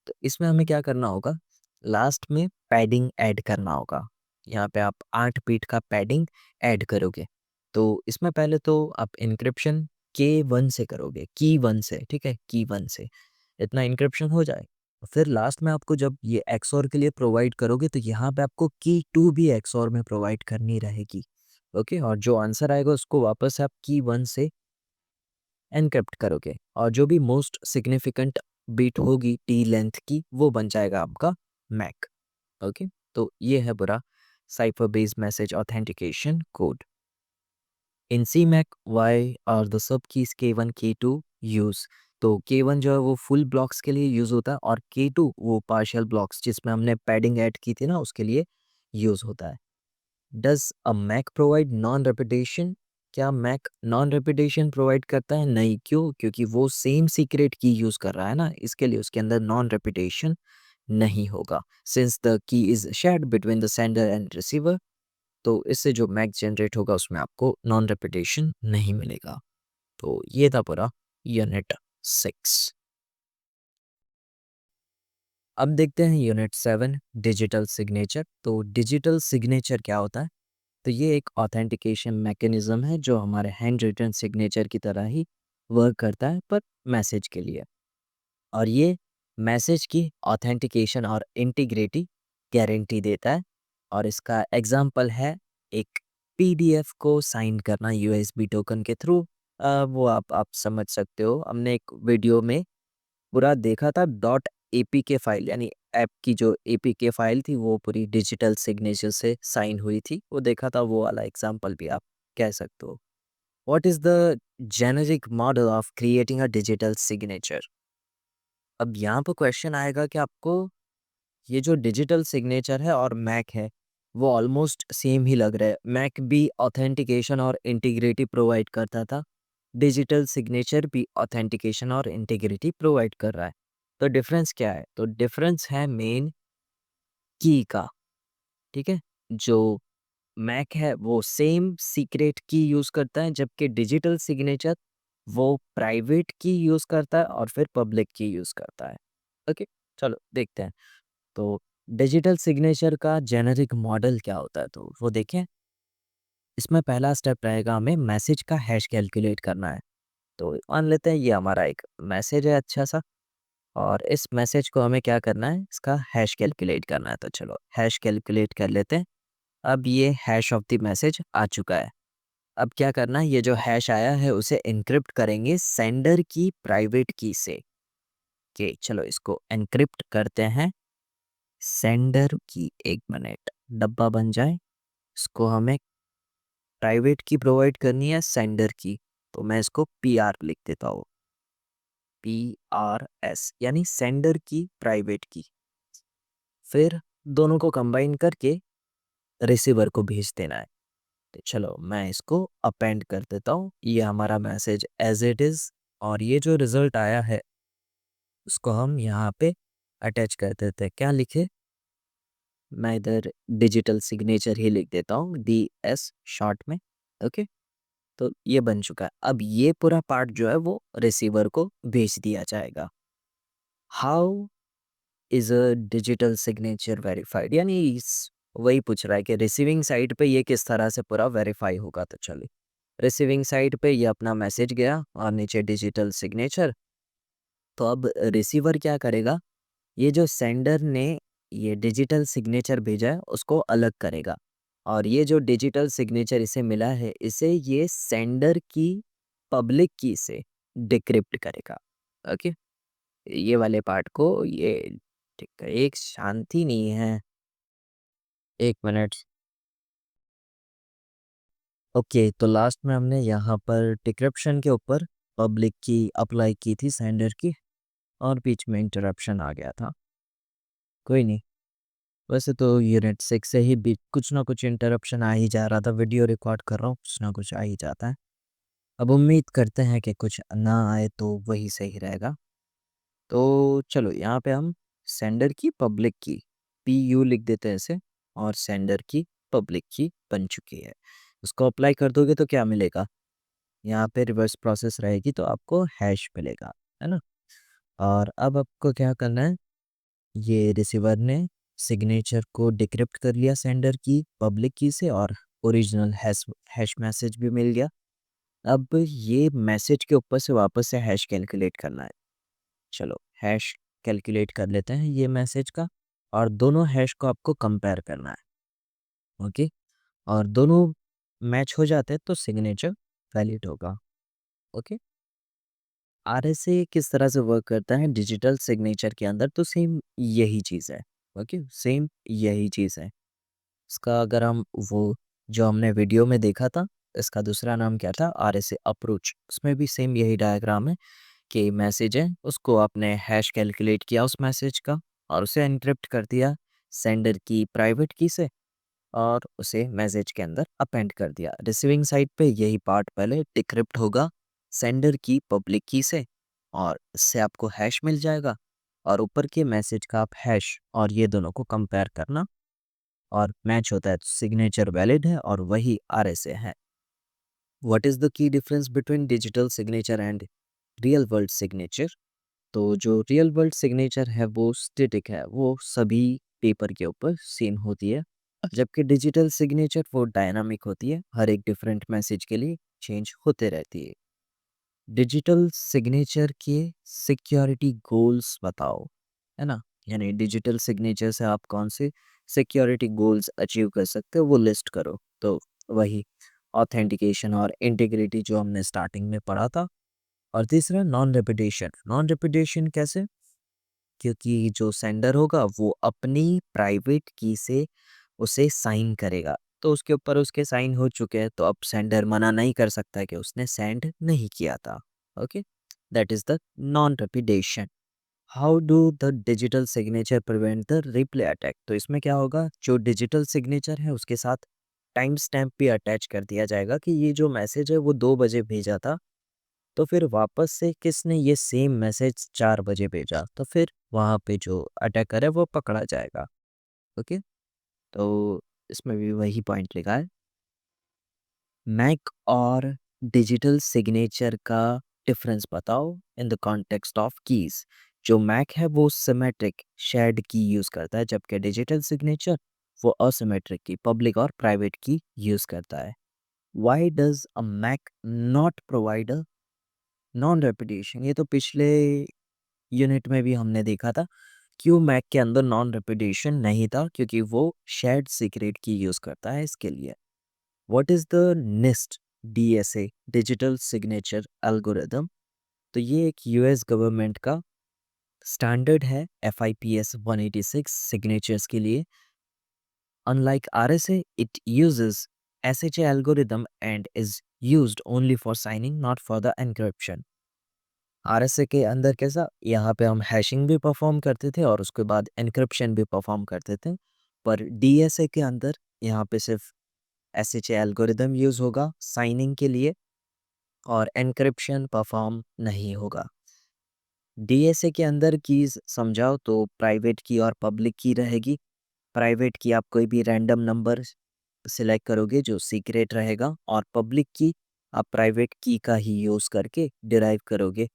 तो इसमें हमें क्या करना होगा, लास्ट में पैडिंग ऐड करना होगा। यहाँ पे आप 8 बिट का पैडिंग ऐड करोगे। तो इसमें पहले तो आप एन्क्रिप्शन K1 से करोगे, की 1 से, ठीक है, की 1 से इतना एन्क्रिप्शन हो जाए। फिर लास्ट में आपको जब ये एक्सओर के लिए प्रोवाइड करोगे तो यहाँ पे आपको की 2 भी एक्सओर में प्रोवाइड करनी रहेगी। ओके, और जो आंसर आएगा उसको वापस आप की 1 से एनक्रिप्ट करोगे और जो भी मोस्ट सिग्निफिकेंट बिट होगी टी लेंथ की वो बन जाएगा आपका मैक। ओके, तो ये है पूरा cipher based message authentication code. In CMAC why are the sub keys K1 K2 use. तो K1 जो है वो फुल ब्लॉक्स के लिए यूज होता है और K2 वो पार्शियल ब्लॉक्स जिसमें हमने पैडिंग ऐड की थी ना उसके लिए यूज होता है। Does a MAC provide non repudiation? क्या मैक नॉन रेपिटेशन प्रोवाइड करता है? नहीं, क्यों? क्योंकि वो सेम सीक्रेट की यूज कर रहा है ना, इसके लिए उसके अंदर नॉन रेपिटेशन नहीं होगा। Since the key is shared between the sender and receiver, तो इससे जो मैक जनरेट होगा उसमें आपको नॉन रेपिटेशन नहीं मिलेगा। तो ये था पूरा यूनिट 6। अब देखते हैं यूनिट 7 डिजिटल सिग्नेचर। तो डिजिटल सिग्नेचर क्या होता है? तो ये एक ऑथेंटिकेशन मैकेनिज्म है जो हमारे हैंड रिटन सिग्नेचर की तरह ही वर्क करता है, पर मैसेज के लिए। और ये मैसेज की ऑथेंटिकेशन और इंटीग्रिटी गारंटी देता है। और इसका एग्जांपल है एक PDF को साइन करना USB टोकन के थ्रू। वो आप समझ सकते हो, हमने एक वीडियो में पूरा देखा था। डॉट APK फाइल, यानी ऐप की जो APK फाइल थी वो पूरी डिजिटल सिग्नेचर से साइन हुई थी, वो देखा था। वो वाला एग्जांपल भी आप कह सकते हो। What is the generic model of creating a digital signature? अब यहाँ पर क्वेश्चन आएगा कि आपको ये जो डिजिटल सिग्नेचर है और मैक है वो ऑलमोस्ट सेम ही लग रहा है। मैक भी ऑथेंटिकेशन और इंटीग्रिटी प्रोवाइड करता था, डिजिटल सिग्नेचर भी ऑथेंटिकेशन और इंटीग्रिटी प्रोवाइड कर रहा है। तो डिफरेंस क्या है? तो डिफरेंस है मेन की का। ठीक है, जो मैक है वो सेम सीक्रेट की यूज करता है, जबकि डिजिटल सिग्नेचर वो प्राइवेट की यूज करता है और फिर पब्लिक की यूज करता है। ओके, चलो देखते हैं। तो डिजिटल सिग्नेचर का जेनेरिक मॉडल क्या होता है, तो वो देखें। इसमें पहला स्टेप रहेगा हमें मैसेज का हैश कैलकुलेट करना है। तो मान लेते हैं ये हमारा एक मैसेज है अच्छा सा, और इस मैसेज को हमें क्या करना है, इसका हैश कैलकुलेट करना है। तो चलो हैश कैलकुलेट कर लेते हैं। अब ये हैश ऑफ द मैसेज आ चुका है। अब क्या करना है, ये जो हैश आया है उसे एनक्रिप्ट करेंगे सेंडर की प्राइवेट की से। के चलो इसको एनक्रिप्ट करते हैं सेंडर की। 1 मिनट, डब्बा बन जाए। इसको हमें प्राइवेट की प्रोवाइड करनी है सेंडर की, तो मैं इसको PR लिख देता हूँ। PRS यानी सेंडर की प्राइवेट की। फिर दोनों को कंबाइन करके रिसीवर को भेज देना है। तो चलो मैं इसको अपेंड कर देता हूँ, ये हमारा मैसेज एज इट इज़। और ये जो रिजल्ट आया है उसको हम यहाँ पे अटैच कर देते हैं। क्या लिखे, मैं इधर डिजिटल सिग्नेचर ही लिख देता हूँ, DS शॉर्ट में। ओके, तो ये बन चुका है। अब ये पूरा पार्ट जो है वो रिसीवर को भेज दिया जाएगा। How is a digital signature verified, यानी वही पूछ रहा है कि रिसीविंग साइड पे ये किस तरह से पूरा वेरीफाई होगा। तो चलिए, रिसीविंग साइड पे ये अपना मैसेज गया और नीचे डिजिटल सिग्नेचर। तो अब रिसीवर क्या करेगा, ये जो सेंडर ने ये डिजिटल सिग्नेचर भेजा है उसको अलग करेगा, और ये जो डिजिटल सिग्नेचर इसे मिला है इसे ये सेंडर की पब्लिक की से डिक्रिप्ट करेगा। ओके, ये वाले पार्ट को ये ठीक है। एक शांति नहीं है, 1 मिनट। ओके, तो लास्ट में हमने यहाँ पर डिक्रिप्शन के ऊपर पब्लिक की अप्लाई की थी सेंडर की, और बीच में इंटरप्शन आ गया था। कोई नहीं, वैसे तो यूनिट 6 से ही भी कुछ ना कुछ इंटरप्शन आ ही जा रहा था। वीडियो रिकॉर्ड कर रहा हूँ, कुछ ना कुछ आ ही जाता है। अब उम्मीद करते हैं कि कुछ ना आए तो वही सही रहेगा। तो चलो, यहाँ पे हम सेंडर की पब्लिक की PU लिख देते हैं इसे, और सेंडर की पब्लिक की बन चुकी है। उसको अप्लाई कर दोगे तो क्या मिलेगा, यहाँ पे रिवर्स प्रोसेस रहेगी तो आपको हैश मिलेगा, है ना। और अब आपको क्या करना है, ये रिसीवर ने सिग्नेचर को डिक्रिप्ट कर लिया सेंडर की पब्लिक की से, और ओरिजिनल हैश हैश मैसेज भी मिल गया। अब ये मैसेज के ऊपर से वापस से हैश कैलकुलेट करना है। चलो, हैश कैलकुलेट कर लेते हैं ये मैसेज का, और दोनों हैश को आपको कंपेयर करना है। ओके, और दोनों मैच हो जाते हैं तो सिग्नेचर वैलिड होगा। ओके, RSA किस तरह से वर्क करता है डिजिटल सिग्नेचर के अंदर, तो सेम यही चीज़ है। ओके, सेम यही चीज़ है। इसका अगर हम वो जो हमने वीडियो में देखा था, इसका दूसरा नाम क्या था, RSA अप्रोच, उसमें भी सेम यही डायग्राम है कि मैसेज है, उसको आपने हैश कैलकुलेट किया उस मैसेज का, और उसे एन्क्रिप्ट कर दिया सेंडर की प्राइवेट की से, और उसे मैसेज के अंदर अपेंड कर दिया। रिसीविंग साइड पे यही पार्ट पहले डिक्रिप्ट होगा सेंडर की पब्लिक की से, और इससे आपको हैश मिल जाएगा, और ऊपर के मैसेज का आप हैश और ये दोनों को कंपेयर करना, और मैच होता है तो सिग्नेचर वैलिड है और वही RSA है। What is the key difference between digital signature and real world signature. तो जो रियल वर्ल्ड सिग्नेचर है वो स्टैटिक है, वो सभी पेपर के ऊपर सेम होती है, जबकि डिजिटल सिग्नेचर वो डायनामिक होती है, हर एक डिफरेंट मैसेज के लिए चेंज होते रहती है। डिजिटल सिग्नेचर के सिक्योरिटी गोल्स बताओ, है ना, यानी डिजिटल सिग्नेचर से आप कौन से सिक्योरिटी गोल्स अचीव कर सकते हो वो लिस्ट करो। तो वही ऑथेंटिकेशन और इंटीग्रिटी जो हमने स्टार्टिंग में पढ़ा था। और तीसरा नॉन रेपुटेशन। नॉन रेपुटेशन कैसे, क्योंकि जो सेंडर होगा वो अपनी प्राइवेट की से उसे साइन करेगा, तो उसके ऊपर उसके साइन हो चुके हैं, तो अब सेंडर मना नहीं कर सकता कि उसने सेंड नहीं किया था। Okay, that is the non reputation. How do the digital signature prevent the replay attack. तो इसमें क्या होगा, जो डिजिटल सिग्नेचर है उसके साथ टाइम स्टैम्प भी अटैच कर दिया जाएगा कि ये जो मैसेज है वो 2 बजे भेजा था, तो फिर वापस से किसने ये सेम मैसेज 4 बजे भेजा, तो फिर वहाँ पे जो अटैकर है वो पकड़ा जाएगा। ओके, तो इसमें भी वही पॉइंट लिखा है। मैक और डिजिटल सिग्नेचर का डिफरेंस बताओ in the context of keys. जो मैक है वो सिमेट्रिक शेयर्ड की यूज़ करता है, जबकि डिजिटल सिग्नेचर वो असिमेट्रिक की पब्लिक और प्राइवेट की यूज़ करता है। Why does a MAC not provide a non repudiation. ये तो पिछले यूनिट में भी हमने देखा था, क्यों मैक के अंदर नॉन रेपुटेशन नहीं था, क्योंकि वो शेयर्ड सीक्रेट की यूज़ करता है इसके लिए। What is the NIST DSA digital signature algorithm. तो ये एक US गवर्नमेंट का स्टैंडर्ड है FIPS 186 सिग्नेचर्स के लिए। Unlike RSA it uses SHA algorithm and is used only for signing, not for the encryption। RSA के अंदर कैसा, यहाँ पे हम हैशिंग भी परफॉर्म करते थे और उसके बाद एन्क्रिप्शन भी परफॉर्म करते थे, पर DSA के अंदर यहाँ पे सिर्फ SHA एल्गोरिदम यूज़ होगा साइनिंग के लिए, और एन्क्रिप्शन परफॉर्म नहीं होगा। DSA के अंदर कीज़ समझाओ तो प्राइवेट की और पब्लिक की रहेगी। प्राइवेट की आप कोई भी रैंडम नंबर सिलेक्ट करोगे जो सीक्रेट रहेगा, और पब्लिक की आप प्राइवेट की का ही यूज़ करके डिराइव करोगे।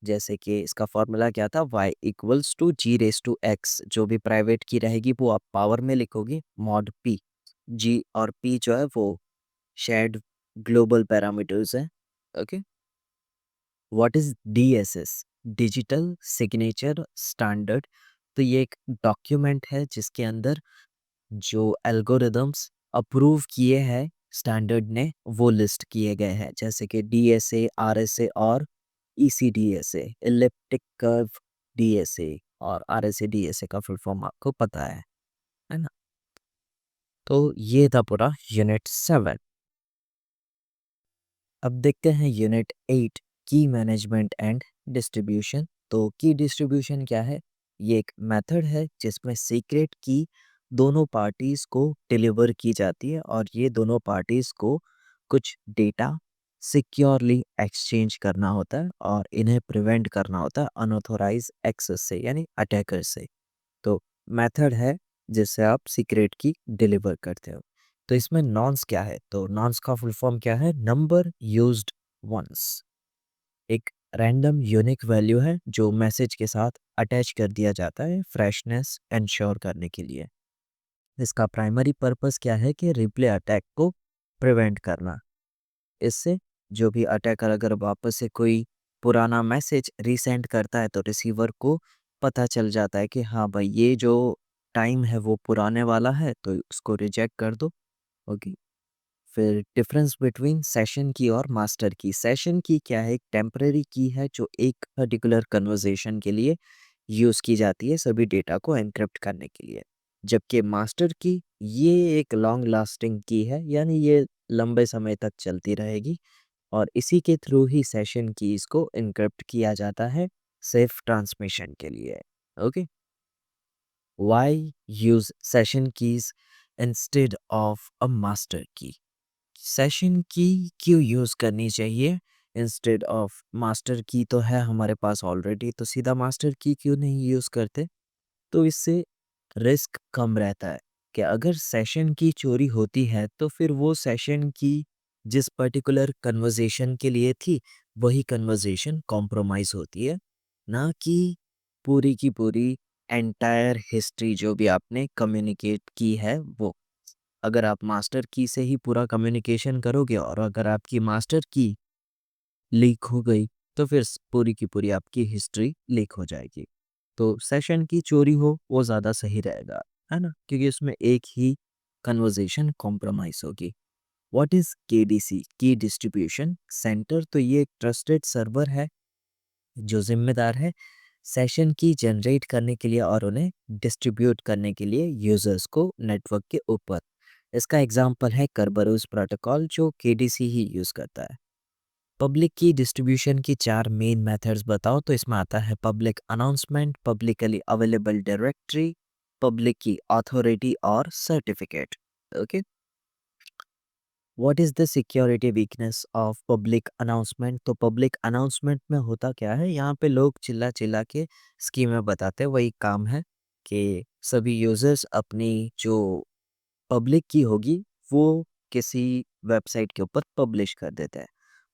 जैसे कि इसका फॉर्मूला क्या था, y equals to g raise to x. जो भी प्राइवेट की रहेगी वो आप पावर में लिखोगे, मॉड p। g और p जो है वो शेयर्ड ग्लोबल पैरामीटर्स हैं। Okay. What is DSS, digital signature standard. तो ये एक डॉक्यूमेंट है जिसके अंदर जो एल्गोरिदम्स अप्रूव किए हैं स्टैंडर्ड ने वो लिस्ट किए गए हैं, जैसे कि डीएसए, आरएसए और ईसीडीएसए, इलिप्टिक कर्व डीएसए और आरएसए डीएसए का फुल फॉर्म आपको पता है ना। तो ये था पूरा यूनिट 7। अब देखते हैं यूनिट 8, की मैनेजमेंट एंड डिस्ट्रीब्यूशन। तो की डिस्ट्रीब्यूशन क्या है? ये एक मेथड है जिसमें सीक्रेट की दोनों पार्टीज को डिलीवर की जाती है और ये दोनों पार्टीज को कुछ डेटा सिक्योरली एक्सचेंज करना होता है और इन्हें प्रिवेंट करना होता है अनऑथोराइज एक्सेस से, यानी अटैकर से। तो मेथड है जिससे आप सीक्रेट की डिलीवर करते हो। तो इसमें नॉन्स क्या है? तो नॉन्स का फुल फॉर्म क्या है? Number used once. एक रैंडम यूनिक वैल्यू है जो मैसेज के साथ अटैच कर दिया जाता है फ्रेशनेस इंश्योर करने के लिए। इसका प्राइमरी पर्पस क्या है कि रिप्ले अटैक को प्रिवेंट करना। इससे जो भी अटैकर अगर वापस से कोई पुराना मैसेज रीसेंड करता है तो रिसीवर को पता चल जाता है कि हाँ भाई ये जो टाइम है वो पुराने वाला है, तो उसको रिजेक्ट कर दो। ओके। फिर डिफरेंस बिटवीन सेशन की और मास्टर की। सेशन की क्या है? एक टेम्परेरी की है जो एक पर्टिकुलर कन्वर्सेशन के लिए यूज़ की जाती है सभी डेटा को एनक्रिप्ट करने के लिए। जबकि मास्टर की ये एक लॉन्ग लास्टिंग की है, यानी ये लंबे समय तक चलती रहेगी और इसी के थ्रू ही सेशन कीज को एनक्रिप्ट किया जाता है सेफ ट्रांसमिशन के लिए। Okay. Why use session keys instead of a master key. Session key क्यों यूज करनी चाहिए इंस्टेड ऑफ मास्टर की? तो है हमारे पास ऑलरेडी, तो सीधा मास्टर की क्यों नहीं यूज करते? तो इससे रिस्क कम रहता है कि अगर सेशन की चोरी होती है तो फिर वो सेशन की जिस पर्टिकुलर कन्वर्सेशन के लिए थी वही कन्वर्सेशन कॉम्प्रोमाइज होती है, ना कि पूरी की पूरी एंटायर हिस्ट्री जो भी आपने कम्युनिकेट की है वो। अगर आप मास्टर की से ही पूरा कम्युनिकेशन करोगे और अगर आपकी मास्टर की लीक हो गई तो फिर पूरी की पूरी आपकी हिस्ट्री लीक हो जाएगी। तो सेशन की चोरी हो वो ज़्यादा सही रहेगा, है ना, क्योंकि उसमें एक ही कन्वर्सेशन कॉम्प्रोमाइज होगी। व्हाट इज़ केडीसी, की डिस्ट्रीब्यूशन सेंटर? तो ये एक ट्रस्टेड सर्वर है जो जिम्मेदार है सेशन की जनरेट करने के लिए और उन्हें डिस्ट्रीब्यूट करने के लिए यूजर्स को नेटवर्क के ऊपर। इसका एग्जांपल है करबरूस प्रोटोकॉल जो केडीसी ही यूज़ करता है। पब्लिक की डिस्ट्रीब्यूशन की 4 मेन मेथड्स बताओ। तो इसमें आता है public announcement, publicly available directory, public की अथॉरिटी और certificate. Okay. What is the security weakness of public announcement? तो पब्लिक अनाउंसमेंट में होता क्या है, यहाँ पे लोग चिल्ला चिल्ला के स्कीमें बताते हैं। वही काम है कि सभी यूजर्स अपनी जो पब्लिक की होगी वो किसी वेबसाइट के ऊपर पब्लिश कर देते हैं।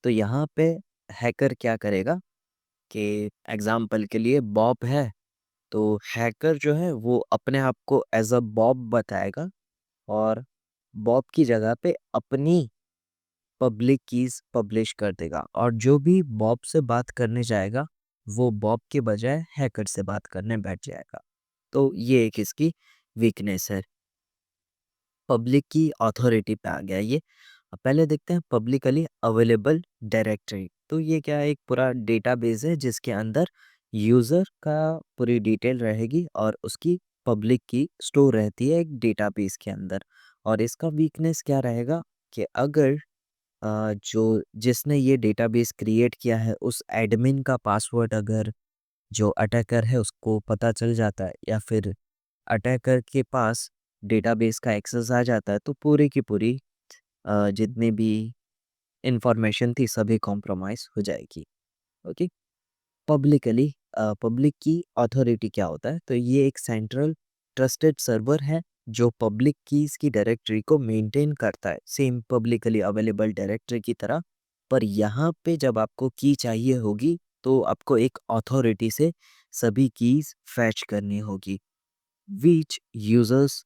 तो यहाँ पे हैकर क्या करेगा कि एग्जाम्पल के लिए बॉब है, तो हैकर जो है वो अपने आप को एज अ बॉब बताएगा और बॉब की जगह पे अपनी पब्लिक कीज पब्लिश कर देगा और जो भी बॉब से बात करने जाएगा वो बॉब के बजाय हैकर से बात करने बैठ जाएगा। तो ये एक इसकी वीकनेस है। पब्लिक की अथॉरिटी पे आ गया ये। अब पहले देखते हैं पब्लिकली अवेलेबल डायरेक्टरी। तो ये क्या है? एक पूरा डेटाबेस है जिसके अंदर यूज़र का पूरी डिटेल रहेगी और उसकी पब्लिक की स्टोर रहती है एक डेटाबेस के अंदर। और इसका वीकनेस क्या रहेगा कि अगर जो जिसने ये डेटाबेस क्रिएट किया है उस एडमिन का पासवर्ड अगर जो अटैकर है उसको पता चल जाता है या फिर अटैकर के पास डेटाबेस का एक्सेस आ जाता है तो पूरी की पूरी जितनी भी इंफॉर्मेशन थी सभी कॉम्प्रोमाइज हो जाएगी। ओके। पब्लिकली पब्लिक की अथॉरिटी क्या होता है? तो ये एक सेंट्रल ट्रस्टेड सर्वर है जो पब्लिक कीज की डायरेक्टरी को मेंटेन करता है, सेम पब्लिकली अवेलेबल डायरेक्टरी की तरह पर यहाँ पे जब आपको की चाहिए होगी तो आपको एक अथॉरिटी से सभी कीज़ फैच करनी होगी, which users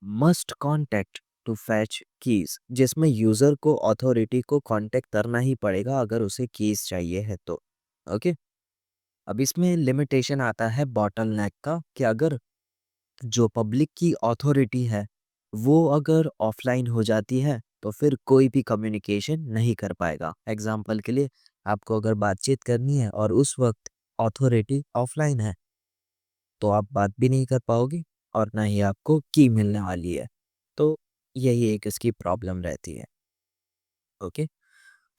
must contact to fetch keys, जिसमें यूज़र को अथॉरिटी को कॉन्टैक्ट करना ही पड़ेगा अगर उसे कीज़ चाहिए है तो। ओके? अब इसमें लिमिटेशन आता है बॉटलनेक का कि अगर जो पब्लिक की अथॉरिटी है, वो अगर ऑफ़लाइन हो जाती है, तो फिर कोई भी कम्युनिकेशन नहीं कर पाएगा। एग्ज़ाम्पल के लिए आपको अगर बातचीत करनी है और उस वक़्त अथॉरिटी ऑफ़लाइन है, तो आप बात भी नहीं कर पाओगे और ना ही आपको की मिलने वाली है। तो यही एक इसकी प्रॉब्लम रहती है। ओके?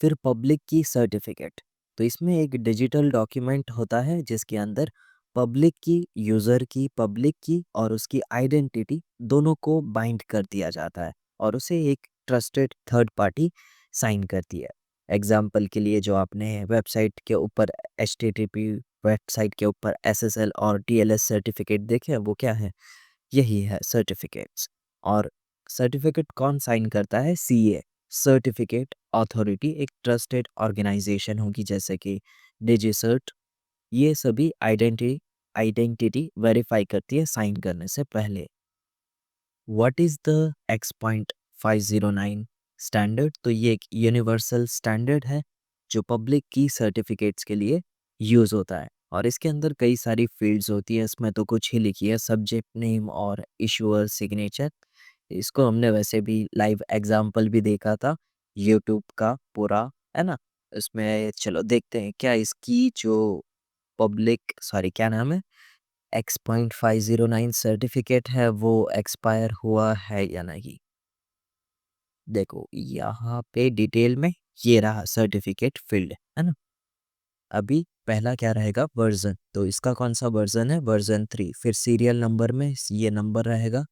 फिर पब्लिक की सर्टिफिकेट, तो इसमें एक डिजिटल डॉक्यूमेंट होता है जिसके अंदर पब्लिक की, यूज़र की, पब्लिक की और उसकी आइडेंटिटी दोनों को बाइंड कर दिया जाता है और उसे एक ट्रस्टेड थर्ड पार्टी साइन करती है। एग्जाम्पल के लिए जो आपने वेबसाइट के ऊपर एचटीटीपी वेबसाइट के ऊपर एसएसएल और टीएलएस सर्टिफिकेट देखे हैं, वो क्या है? यही है सर्टिफिकेट्स। और सर्टिफिकेट कौन साइन करता है? सीए, सर्टिफिकेट अथॉरिटी, एक ट्रस्टेड ऑर्गेनाइजेशन होगी जैसे कि डिजिसर्ट। ये सभी आइडेंटिटी आइडेंटिटी वेरीफाई करती है साइन करने से पहले। What is the X.509 standard? तो ये एक यूनिवर्सल स्टैंडर्ड है जो पब्लिक की सर्टिफिकेट्स के लिए यूज़ होता है और इसके अंदर कई सारी फील्ड्स होती है। इसमें तो कुछ ही लिखी है, सब्जेक्ट नेम और इशूअर सिग्नेचर। इसको हमने वैसे भी लाइव एग्जाम्पल भी देखा था यूट्यूब का पूरा, है ना? इसमें चलो देखते हैं क्या इसकी जो पब्लिक सॉरी क्या नाम है, X.509 सर्टिफिकेट है वो एक्सपायर हुआ है या नहीं। देखो यहाँ पे डिटेल में ये रहा सर्टिफिकेट फील्ड, है ना? अभी पहला क्या रहेगा? वर्जन। तो इसका कौन सा वर्जन है? वर्जन 3। फिर सीरियल नंबर में ये नंबर रहेगा।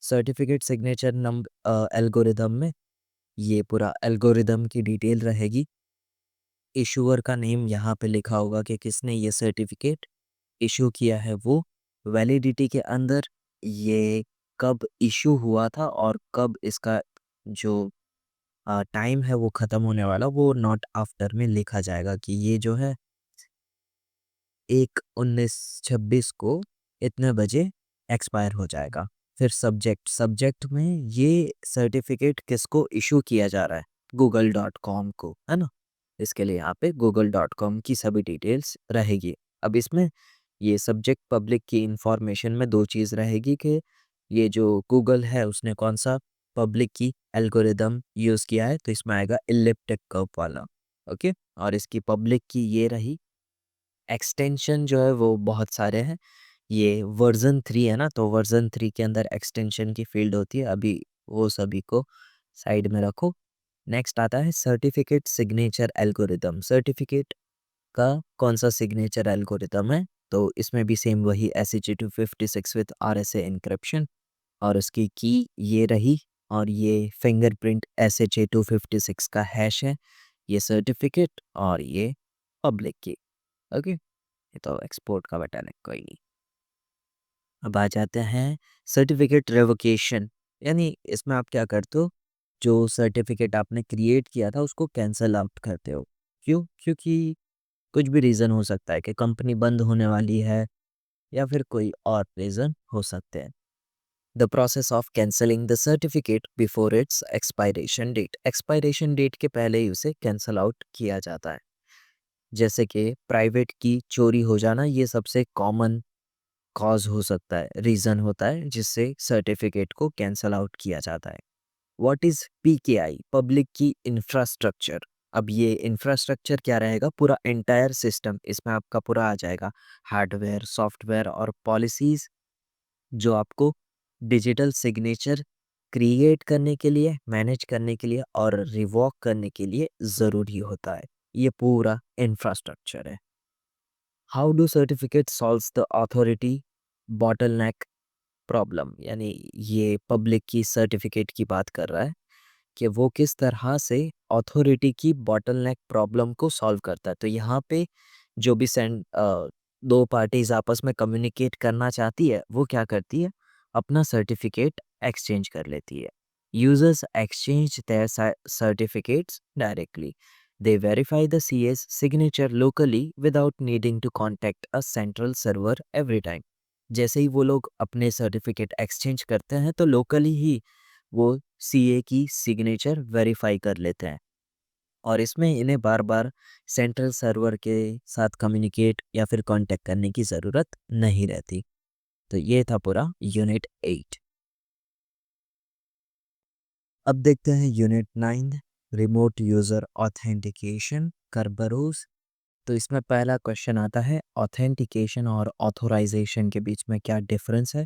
सर्टिफिकेट सिग्नेचर नंबर एल्गोरिदम में ये पूरा एल्गोरिदम की डिटेल रहेगी। इशूअर का नेम यहाँ पे लिखा होगा कि किसने ये सर्टिफिकेट इशू किया है, वो वैलिडिटी के अंदर ये कब इशू हुआ था और कब इसका जो टाइम है वो ख़त्म होने वाला, वो नॉट आफ्टर में लिखा जाएगा कि ये जो है 1/19/26 को इतने बजे एक्सपायर हो जाएगा। फिर सब्जेक्ट में ये सर्टिफिकेट किसको इशू किया जा रहा है? google.com को, है ना? इसके लिए यहाँ पे google.com की सभी डिटेल्स रहेगी। अब इसमें ये सब्जेक्ट पब्लिक की इंफॉर्मेशन में 2 चीज़ रहेगी कि ये जो गूगल है उसने कौन-सा पब्लिक की एल्गोरिदम यूज़ किया है, तो इसमें आएगा इलिप्टिक कर्व वाला। ओके? और इसकी पब्लिक की ये रही। एक्सटेंशन जो है वो बहुत सारे हैं। ये वर्ज़न 3 है ना, तो वर्ज़न 3 के अंदर एक्सटेंशन की फ़ील्ड होती है। अभी वो सभी को साइड में रखो। नेक्स्ट आता है सर्टिफिकेट सिग्नेचर एल्गोरिदम। सर्टिफिकेट का कौन-सा सिग्नेचर एल्गोरिदम है? तो इसमें भी सेम वही SH256 विद RSA एन्क्रिप्शन और उसकी की ये रही और ये फिंगरप्रिंट SHA-256 का हैश है। ये सर्टिफिकेट और ये पब्लिक की। ओके? ये तो एक्सपोर्ट का बटन है, कोई नहीं। अब आ जाते हैं सर्टिफिकेट रेवोकेशन, यानी इसमें आप क्या करते हो, जो सर्टिफिकेट आपने क्रिएट किया था उसको कैंसल आउट करते हो। क्यों? क्योंकि कुछ भी रीज़न हो सकता है कि कंपनी बंद होने वाली है या फिर कोई और रीज़न हो सकते हैं। The process of cancelling the certificate before its expiration date. Expiration date के पहले ही उसे कैंसल आउट किया जाता है। जैसे कि प्राइवेट की चोरी हो जाना, ये सबसे कॉमन कॉज़ हो सकता है, रीज़न होता है जिससे सर्टिफिकेट को कैंसल आउट किया जाता है। What is पीकेआई? पब्लिक की इंफ्रास्ट्रक्चर। अब ये इंफ्रास्ट्रक्चर क्या रहेगा? पूरा एंटायर सिस्टम, इसमें आपका पूरा आ जाएगा हार्डवेयर, सॉफ्टवेयर और पॉलिसीज़ जो आपको डिजिटल सिग्नेचर क्रिएट करने के लिए, मैनेज करने के लिए और रिवॉक करने के लिए ज़रूरी होता है। ये पूरा इंफ्रास्ट्रक्चर है। How do certificate solves the authority bottleneck problem? यानी ये पब्लिक की सर्टिफिकेट की बात कर रहा है कि वो किस तरह से अथॉरिटी की बॉटलनेक प्रॉब्लम को सॉल्व करता है। तो यहाँ पे जो भी दो पार्टीज आपस में कम्युनिकेट करना चाहती है वो क्या करती है? अपना सर्टिफिकेट एक्सचेंज कर लेती है। Users exchange there certificates directly. They verify the CS signature locally without needing to contact a central server every time. जैसे ही वो लोग अपने सर्टिफिकेट एक्सचेंज करते हैं तो लोकली ही वो सीए की सिग्नेचर वेरीफाई कर लेते हैं और इसमें इन्हें बार बार सेंट्रल सर्वर के साथ कम्युनिकेट या फिर कांटेक्ट करने की ज़रूरत नहीं रहती। तो ये था पूरा यूनिट 8। अब देखते हैं यूनिट 9, रिमोट यूज़र ऑथेंटिकेशन करबरोज। तो इसमें पहला क्वेश्चन आता है ऑथेंटिकेशन और ऑथोराइजेशन के बीच में क्या डिफरेंस है।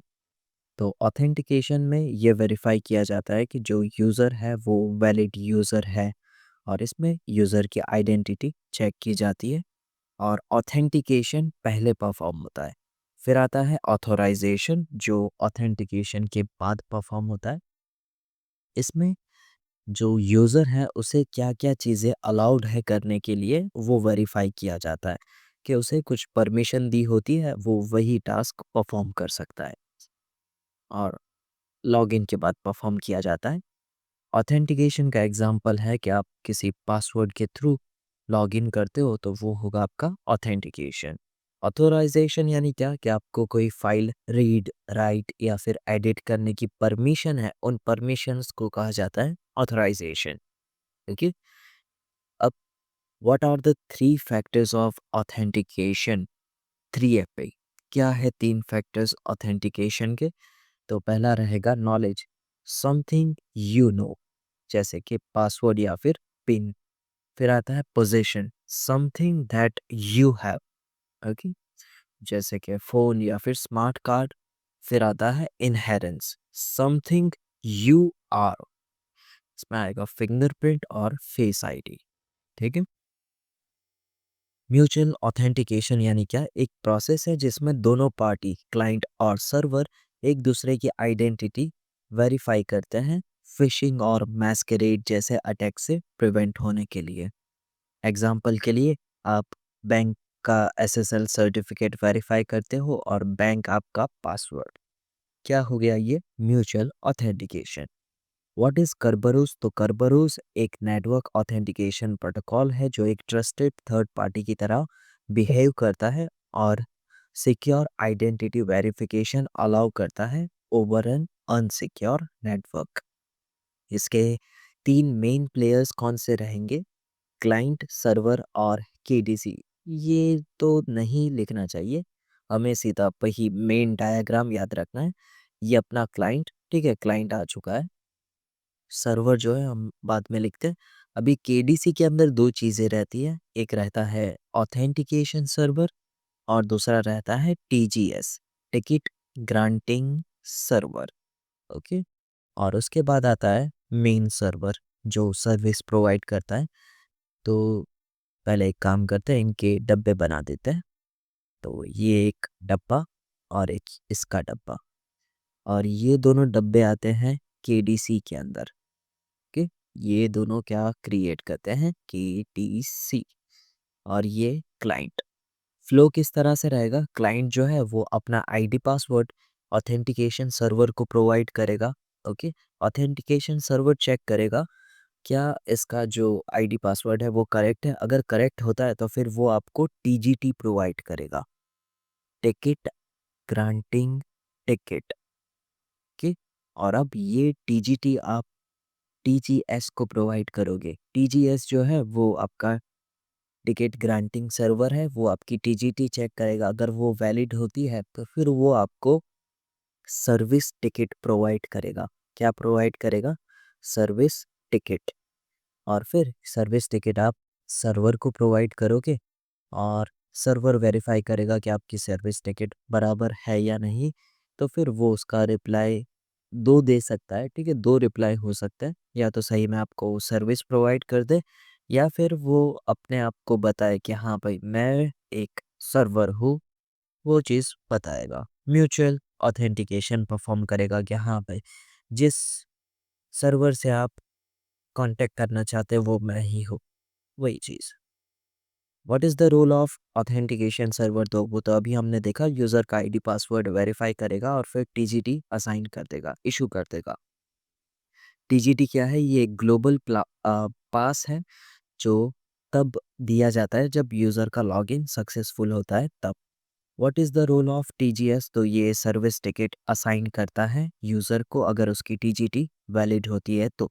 तो ऑथेंटिकेशन में ये वेरीफाई किया जाता है कि जो यूज़र है वो वैलिड यूज़र है और इसमें यूज़र की आइडेंटिटी चेक की जाती है और ऑथेंटिकेशन पहले परफॉर्म होता है। फिर आता है ऑथोराइजेशन जो ऑथेंटिकेशन के बाद परफॉर्म होता है। इसमें जो यूज़र है उसे क्या-क्या चीज़ें अलाउड है करने के लिए वो वेरीफाई किया जाता है कि उसे कुछ परमिशन दी होती है, वो वही टास्क परफॉर्म कर सकता है और लॉगिन के बाद परफॉर्म किया जाता है। ऑथेंटिकेशन का एग्जांपल है कि आप किसी पासवर्ड के थ्रू लॉगिन करते हो तो वो होगा आपका ऑथेंटिकेशन। ऑथोराइजेशन यानी क्या कि आपको कोई फाइल रीड, राइट या फिर एडिट करने की परमिशन है, उन परमिशंस को कहा जाता है ऑथोराइजेशन। ओके। अब what are the three factors of authentication, 3FA। क्या है तीन फैक्टर्स ऑथेंटिकेशन के। तो पहला रहेगा नॉलेज, समथिंग यू नो, जैसे कि पासवर्ड या फिर पिन। फिर आता है position, something that you have, okay, जैसे कि फोन या फिर स्मार्ट कार्ड। फिर आता है इनहेरेंस, समथिंग यू आर, इसमें आएगा फिंगरप्रिंट और फेस आईडी। ठीक है। म्यूचुअल ऑथेंटिकेशन यानी क्या, एक प्रोसेस है जिसमें दोनों पार्टी क्लाइंट और सर्वर एक दूसरे की आइडेंटिटी वेरीफाई करते हैं फिशिंग और मैस्करेड जैसे अटैक से प्रिवेंट होने के लिए। एग्जाम्पल के लिए आप बैंक का एसएसएल सर्टिफिकेट वेरीफाई करते हो और बैंक आपका पासवर्ड। क्या हो गया ये mutual authentication. What is Kerberos. तो करबरूस एक नेटवर्क ऑथेंटिकेशन प्रोटोकॉल है जो एक ट्रस्टेड थर्ड पार्टी की तरह बिहेव करता है और सिक्योर आइडेंटिटी वेरिफिकेशन अलाउ करता है ओवर एन अनसिक्योर नेटवर्क। इसके तीन मेन प्लेयर्स कौन से रहेंगे, क्लाइंट, सर्वर और केडीसी। ये तो नहीं लिखना चाहिए, हमें सीधा वही मेन डायग्राम याद रखना है। ये अपना क्लाइंट, ठीक है, क्लाइंट आ चुका है। सर्वर जो है हम बाद में लिखते हैं। अभी केडीसी के अंदर दो चीज़ें रहती है, एक रहता है ऑथेंटिकेशन सर्वर और दूसरा रहता है TGS, ticket granting server. Okay. और उसके बाद आता है मेन सर्वर जो सर्विस प्रोवाइड करता है। तो पहले एक काम करते हैं, इनके डब्बे बना देते हैं। तो ये एक डब्बा और एक इसका डब्बा, और ये दोनों डब्बे आते हैं केडीसी के अंदर। ओके। ये दोनों क्या क्रिएट करते हैं, केडीसी। और ये क्लाइंट। फ्लो किस तरह से रहेगा, क्लाइंट जो है वो अपना आईडी पासवर्ड ऑथेंटिकेशन सर्वर को प्रोवाइड करेगा। ओके। ऑथेंटिकेशन सर्वर चेक करेगा क्या इसका जो आईडी पासवर्ड है वो करेक्ट है। अगर करेक्ट होता है तो फिर वो आपको टीजीटी प्रोवाइड करेगा, टिकट ग्रांटिंग टिकट। ओके। और अब ये टीजीटी आप टीजीएस को प्रोवाइड करोगे। टीजीएस जो है वो आपका टिकट ग्रांटिंग सर्वर है, वो आपकी टीजीटी चेक करेगा। अगर वो वैलिड होती है तो फिर वो आपको सर्विस टिकट प्रोवाइड करेगा। क्या प्रोवाइड करेगा, सर्विस टिकट। और फिर सर्विस टिकट आप सर्वर को प्रोवाइड करोगे और सर्वर वेरीफाई करेगा कि आपकी सर्विस टिकट बराबर है या नहीं। तो फिर वो उसका रिप्लाई दो दे सकता है। ठीक है, दो रिप्लाई हो सकता है, या तो सही में आपको सर्विस प्रोवाइड कर दे या फिर वो अपने आप को बताए कि हाँ भाई मैं एक सर्वर हूँ, वो चीज़ बताएगा। म्यूचुअल ऑथेंटिकेशन परफॉर्म करेगा कि हाँ भाई जिस सर्वर से आप कांटेक्ट करना चाहते हो वो मैं ही हूँ, वही चीज़। What is the role of authentication server. तो वो तो अभी हमने देखा, यूज़र का आईडी पासवर्ड वेरीफाई करेगा और फिर टीजीटी असाइन कर देगा, इशू कर देगा। टीजीटी क्या है, ये ग्लोबल पास है जो तब दिया जाता है जब यूज़र का लॉगिन सक्सेसफुल होता है तब। What is the role of TGS? तो ये सर्विस टिकट असाइन करता है यूज़र को अगर उसकी टीजीटी वैलिड होती है तो।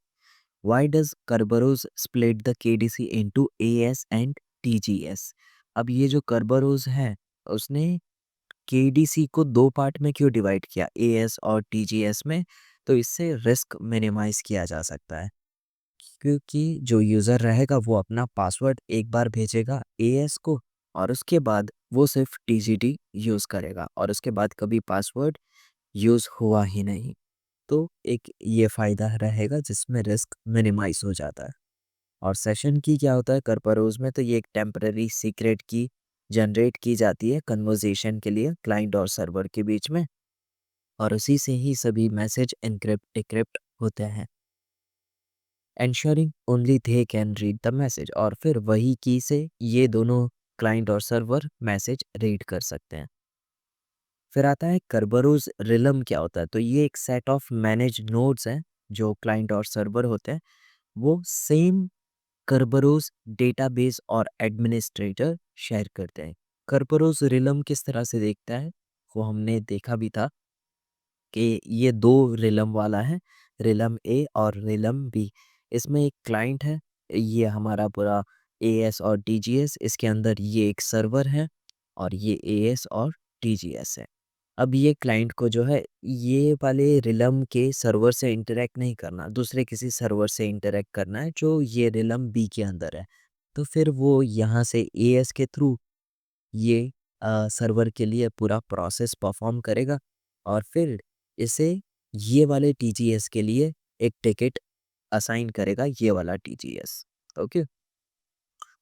Why does Kerberos split the KDC into as and TGS? अब ये जो Kerberos है उसने केडीसी को 2 पार्ट में क्यों डिवाइड किया, एएस और टीजीएस में? तो इससे रिस्क मिनिमाइज़ किया जा सकता है। क्योंकि जो यूज़र रहेगा वो अपना पासवर्ड एक बार भेजेगा एएस को और उसके बाद वो सिर्फ टीजीटी यूज़ करेगा और उसके बाद कभी पासवर्ड यूज़ हुआ ही नहीं। तो एक ये फ़ायदा रहेगा जिसमें रिस्क मिनिमाइज़ हो जाता है। और सेशन की क्या होता है Kerberos में? तो ये एक टेम्पररी सीक्रेट की जनरेट की जाती है कन्वर्सेशन के लिए क्लाइंट और सर्वर के बीच में और उसी से ही सभी मैसेज एन्क्रिप्ट डिक्रिप्ट होते हैं। Ensuring only they can read the message, और फिर वही की से ये दोनों क्लाइंट और सर्वर मैसेज रीड कर सकते हैं। फिर आता है Kerberos रिलम क्या होता है? तो ये एक सेट ऑफ मैनेज नोड्स हैं जो क्लाइंट और सर्वर होते हैं वो सेम Kerberos डेटाबेस और एडमिनिस्ट्रेटर शेयर करते हैं। Kerberos रिलम किस तरह से देखता है वो हमने देखा भी था कि ये 2 रिलम वाला है, रिलम ए और रिलम बी। इसमें एक क्लाइंट है, ये हमारा पूरा एएस और टीजीएस, इसके अंदर ये एक सर्वर है और ये एएस और टीजीएस है। अब ये क्लाइंट को जो है ये वाले रिलम के सर्वर से इंटरैक्ट नहीं करना, दूसरे किसी सर्वर से इंटरैक्ट करना है जो ये रिलम बी के अंदर है। तो फिर वो यहाँ से एएस के थ्रू ये सर्वर के लिए पूरा प्रोसेस परफॉर्म करेगा और फिर इसे ये वाले टीजीएस के लिए एक टिकट असाइन करेगा, ये वाला टीजीएस। ओके,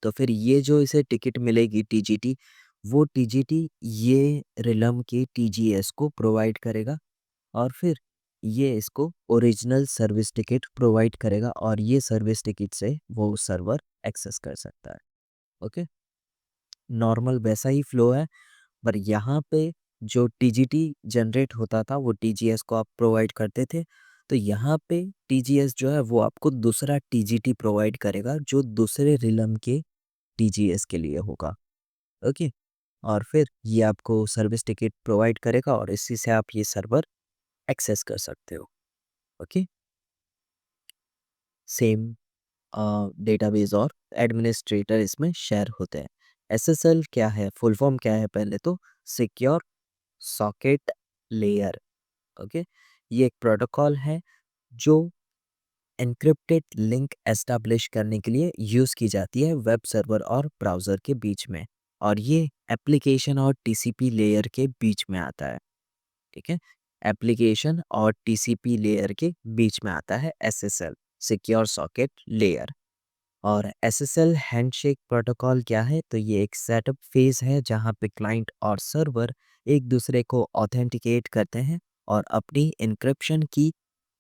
तो फिर ये जो इसे टिकट मिलेगी टीजीटी, वो टीजीटी ये रिलम के टीजीएस को प्रोवाइड करेगा और फिर ये इसको ओरिजिनल सर्विस टिकट प्रोवाइड करेगा और ये सर्विस टिकट से वो सर्वर एक्सेस कर सकता है। ओके, नॉर्मल वैसा ही फ्लो है, पर यहाँ पे जो टीजीटी जनरेट होता था वो टीजीएस को आप प्रोवाइड करते थे। तो यहाँ पे टीजीएस जो है वो आपको दूसरा टीजीटी प्रोवाइड करेगा जो दूसरे रिलम के टीजीएस के लिए होगा। ओके, और फिर ये आपको सर्विस टिकट प्रोवाइड करेगा और इसी से आप ये सर्वर एक्सेस कर सकते हो। ओके, सेम डेटाबेस और एडमिनिस्ट्रेटर इसमें शेयर होते हैं। एसएसएल क्या है, फुल फॉर्म क्या है? पहले तो सिक्योर सॉकेट लेयर। ओके, ये एक प्रोटोकॉल है जो एन्क्रिप्टेड लिंक एस्टैब्लिश करने के लिए यूज़ की जाती है वेब सर्वर और ब्राउज़र के बीच में, और ये एप्लीकेशन और टीसीपी लेयर के बीच में आता है। ठीक है, एप्लीकेशन और टीसीपी लेयर के बीच में आता है एसएसएल, सिक्योर सॉकेट लेयर। और एसएसएल हैंडशेक प्रोटोकॉल क्या है? तो ये एक सेटअप फेज है जहाँ पे क्लाइंट और सर्वर एक दूसरे को ऑथेंटिकेट करते हैं और अपनी एन्क्रिप्शन की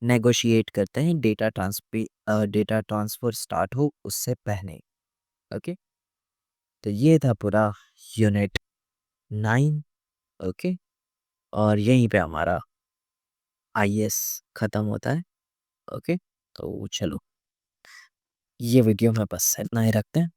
नेगोशिएट करते हैं डेटा ट्रांसफ़र स्टार्ट हो उससे पहले। ओके, तो ये था पूरा यूनिट 9। ओके, और यहीं पे हमारा आईएएस ख़त्म होता है। ओके, तो चलो ये वीडियो में बस इतना ही रखते हैं।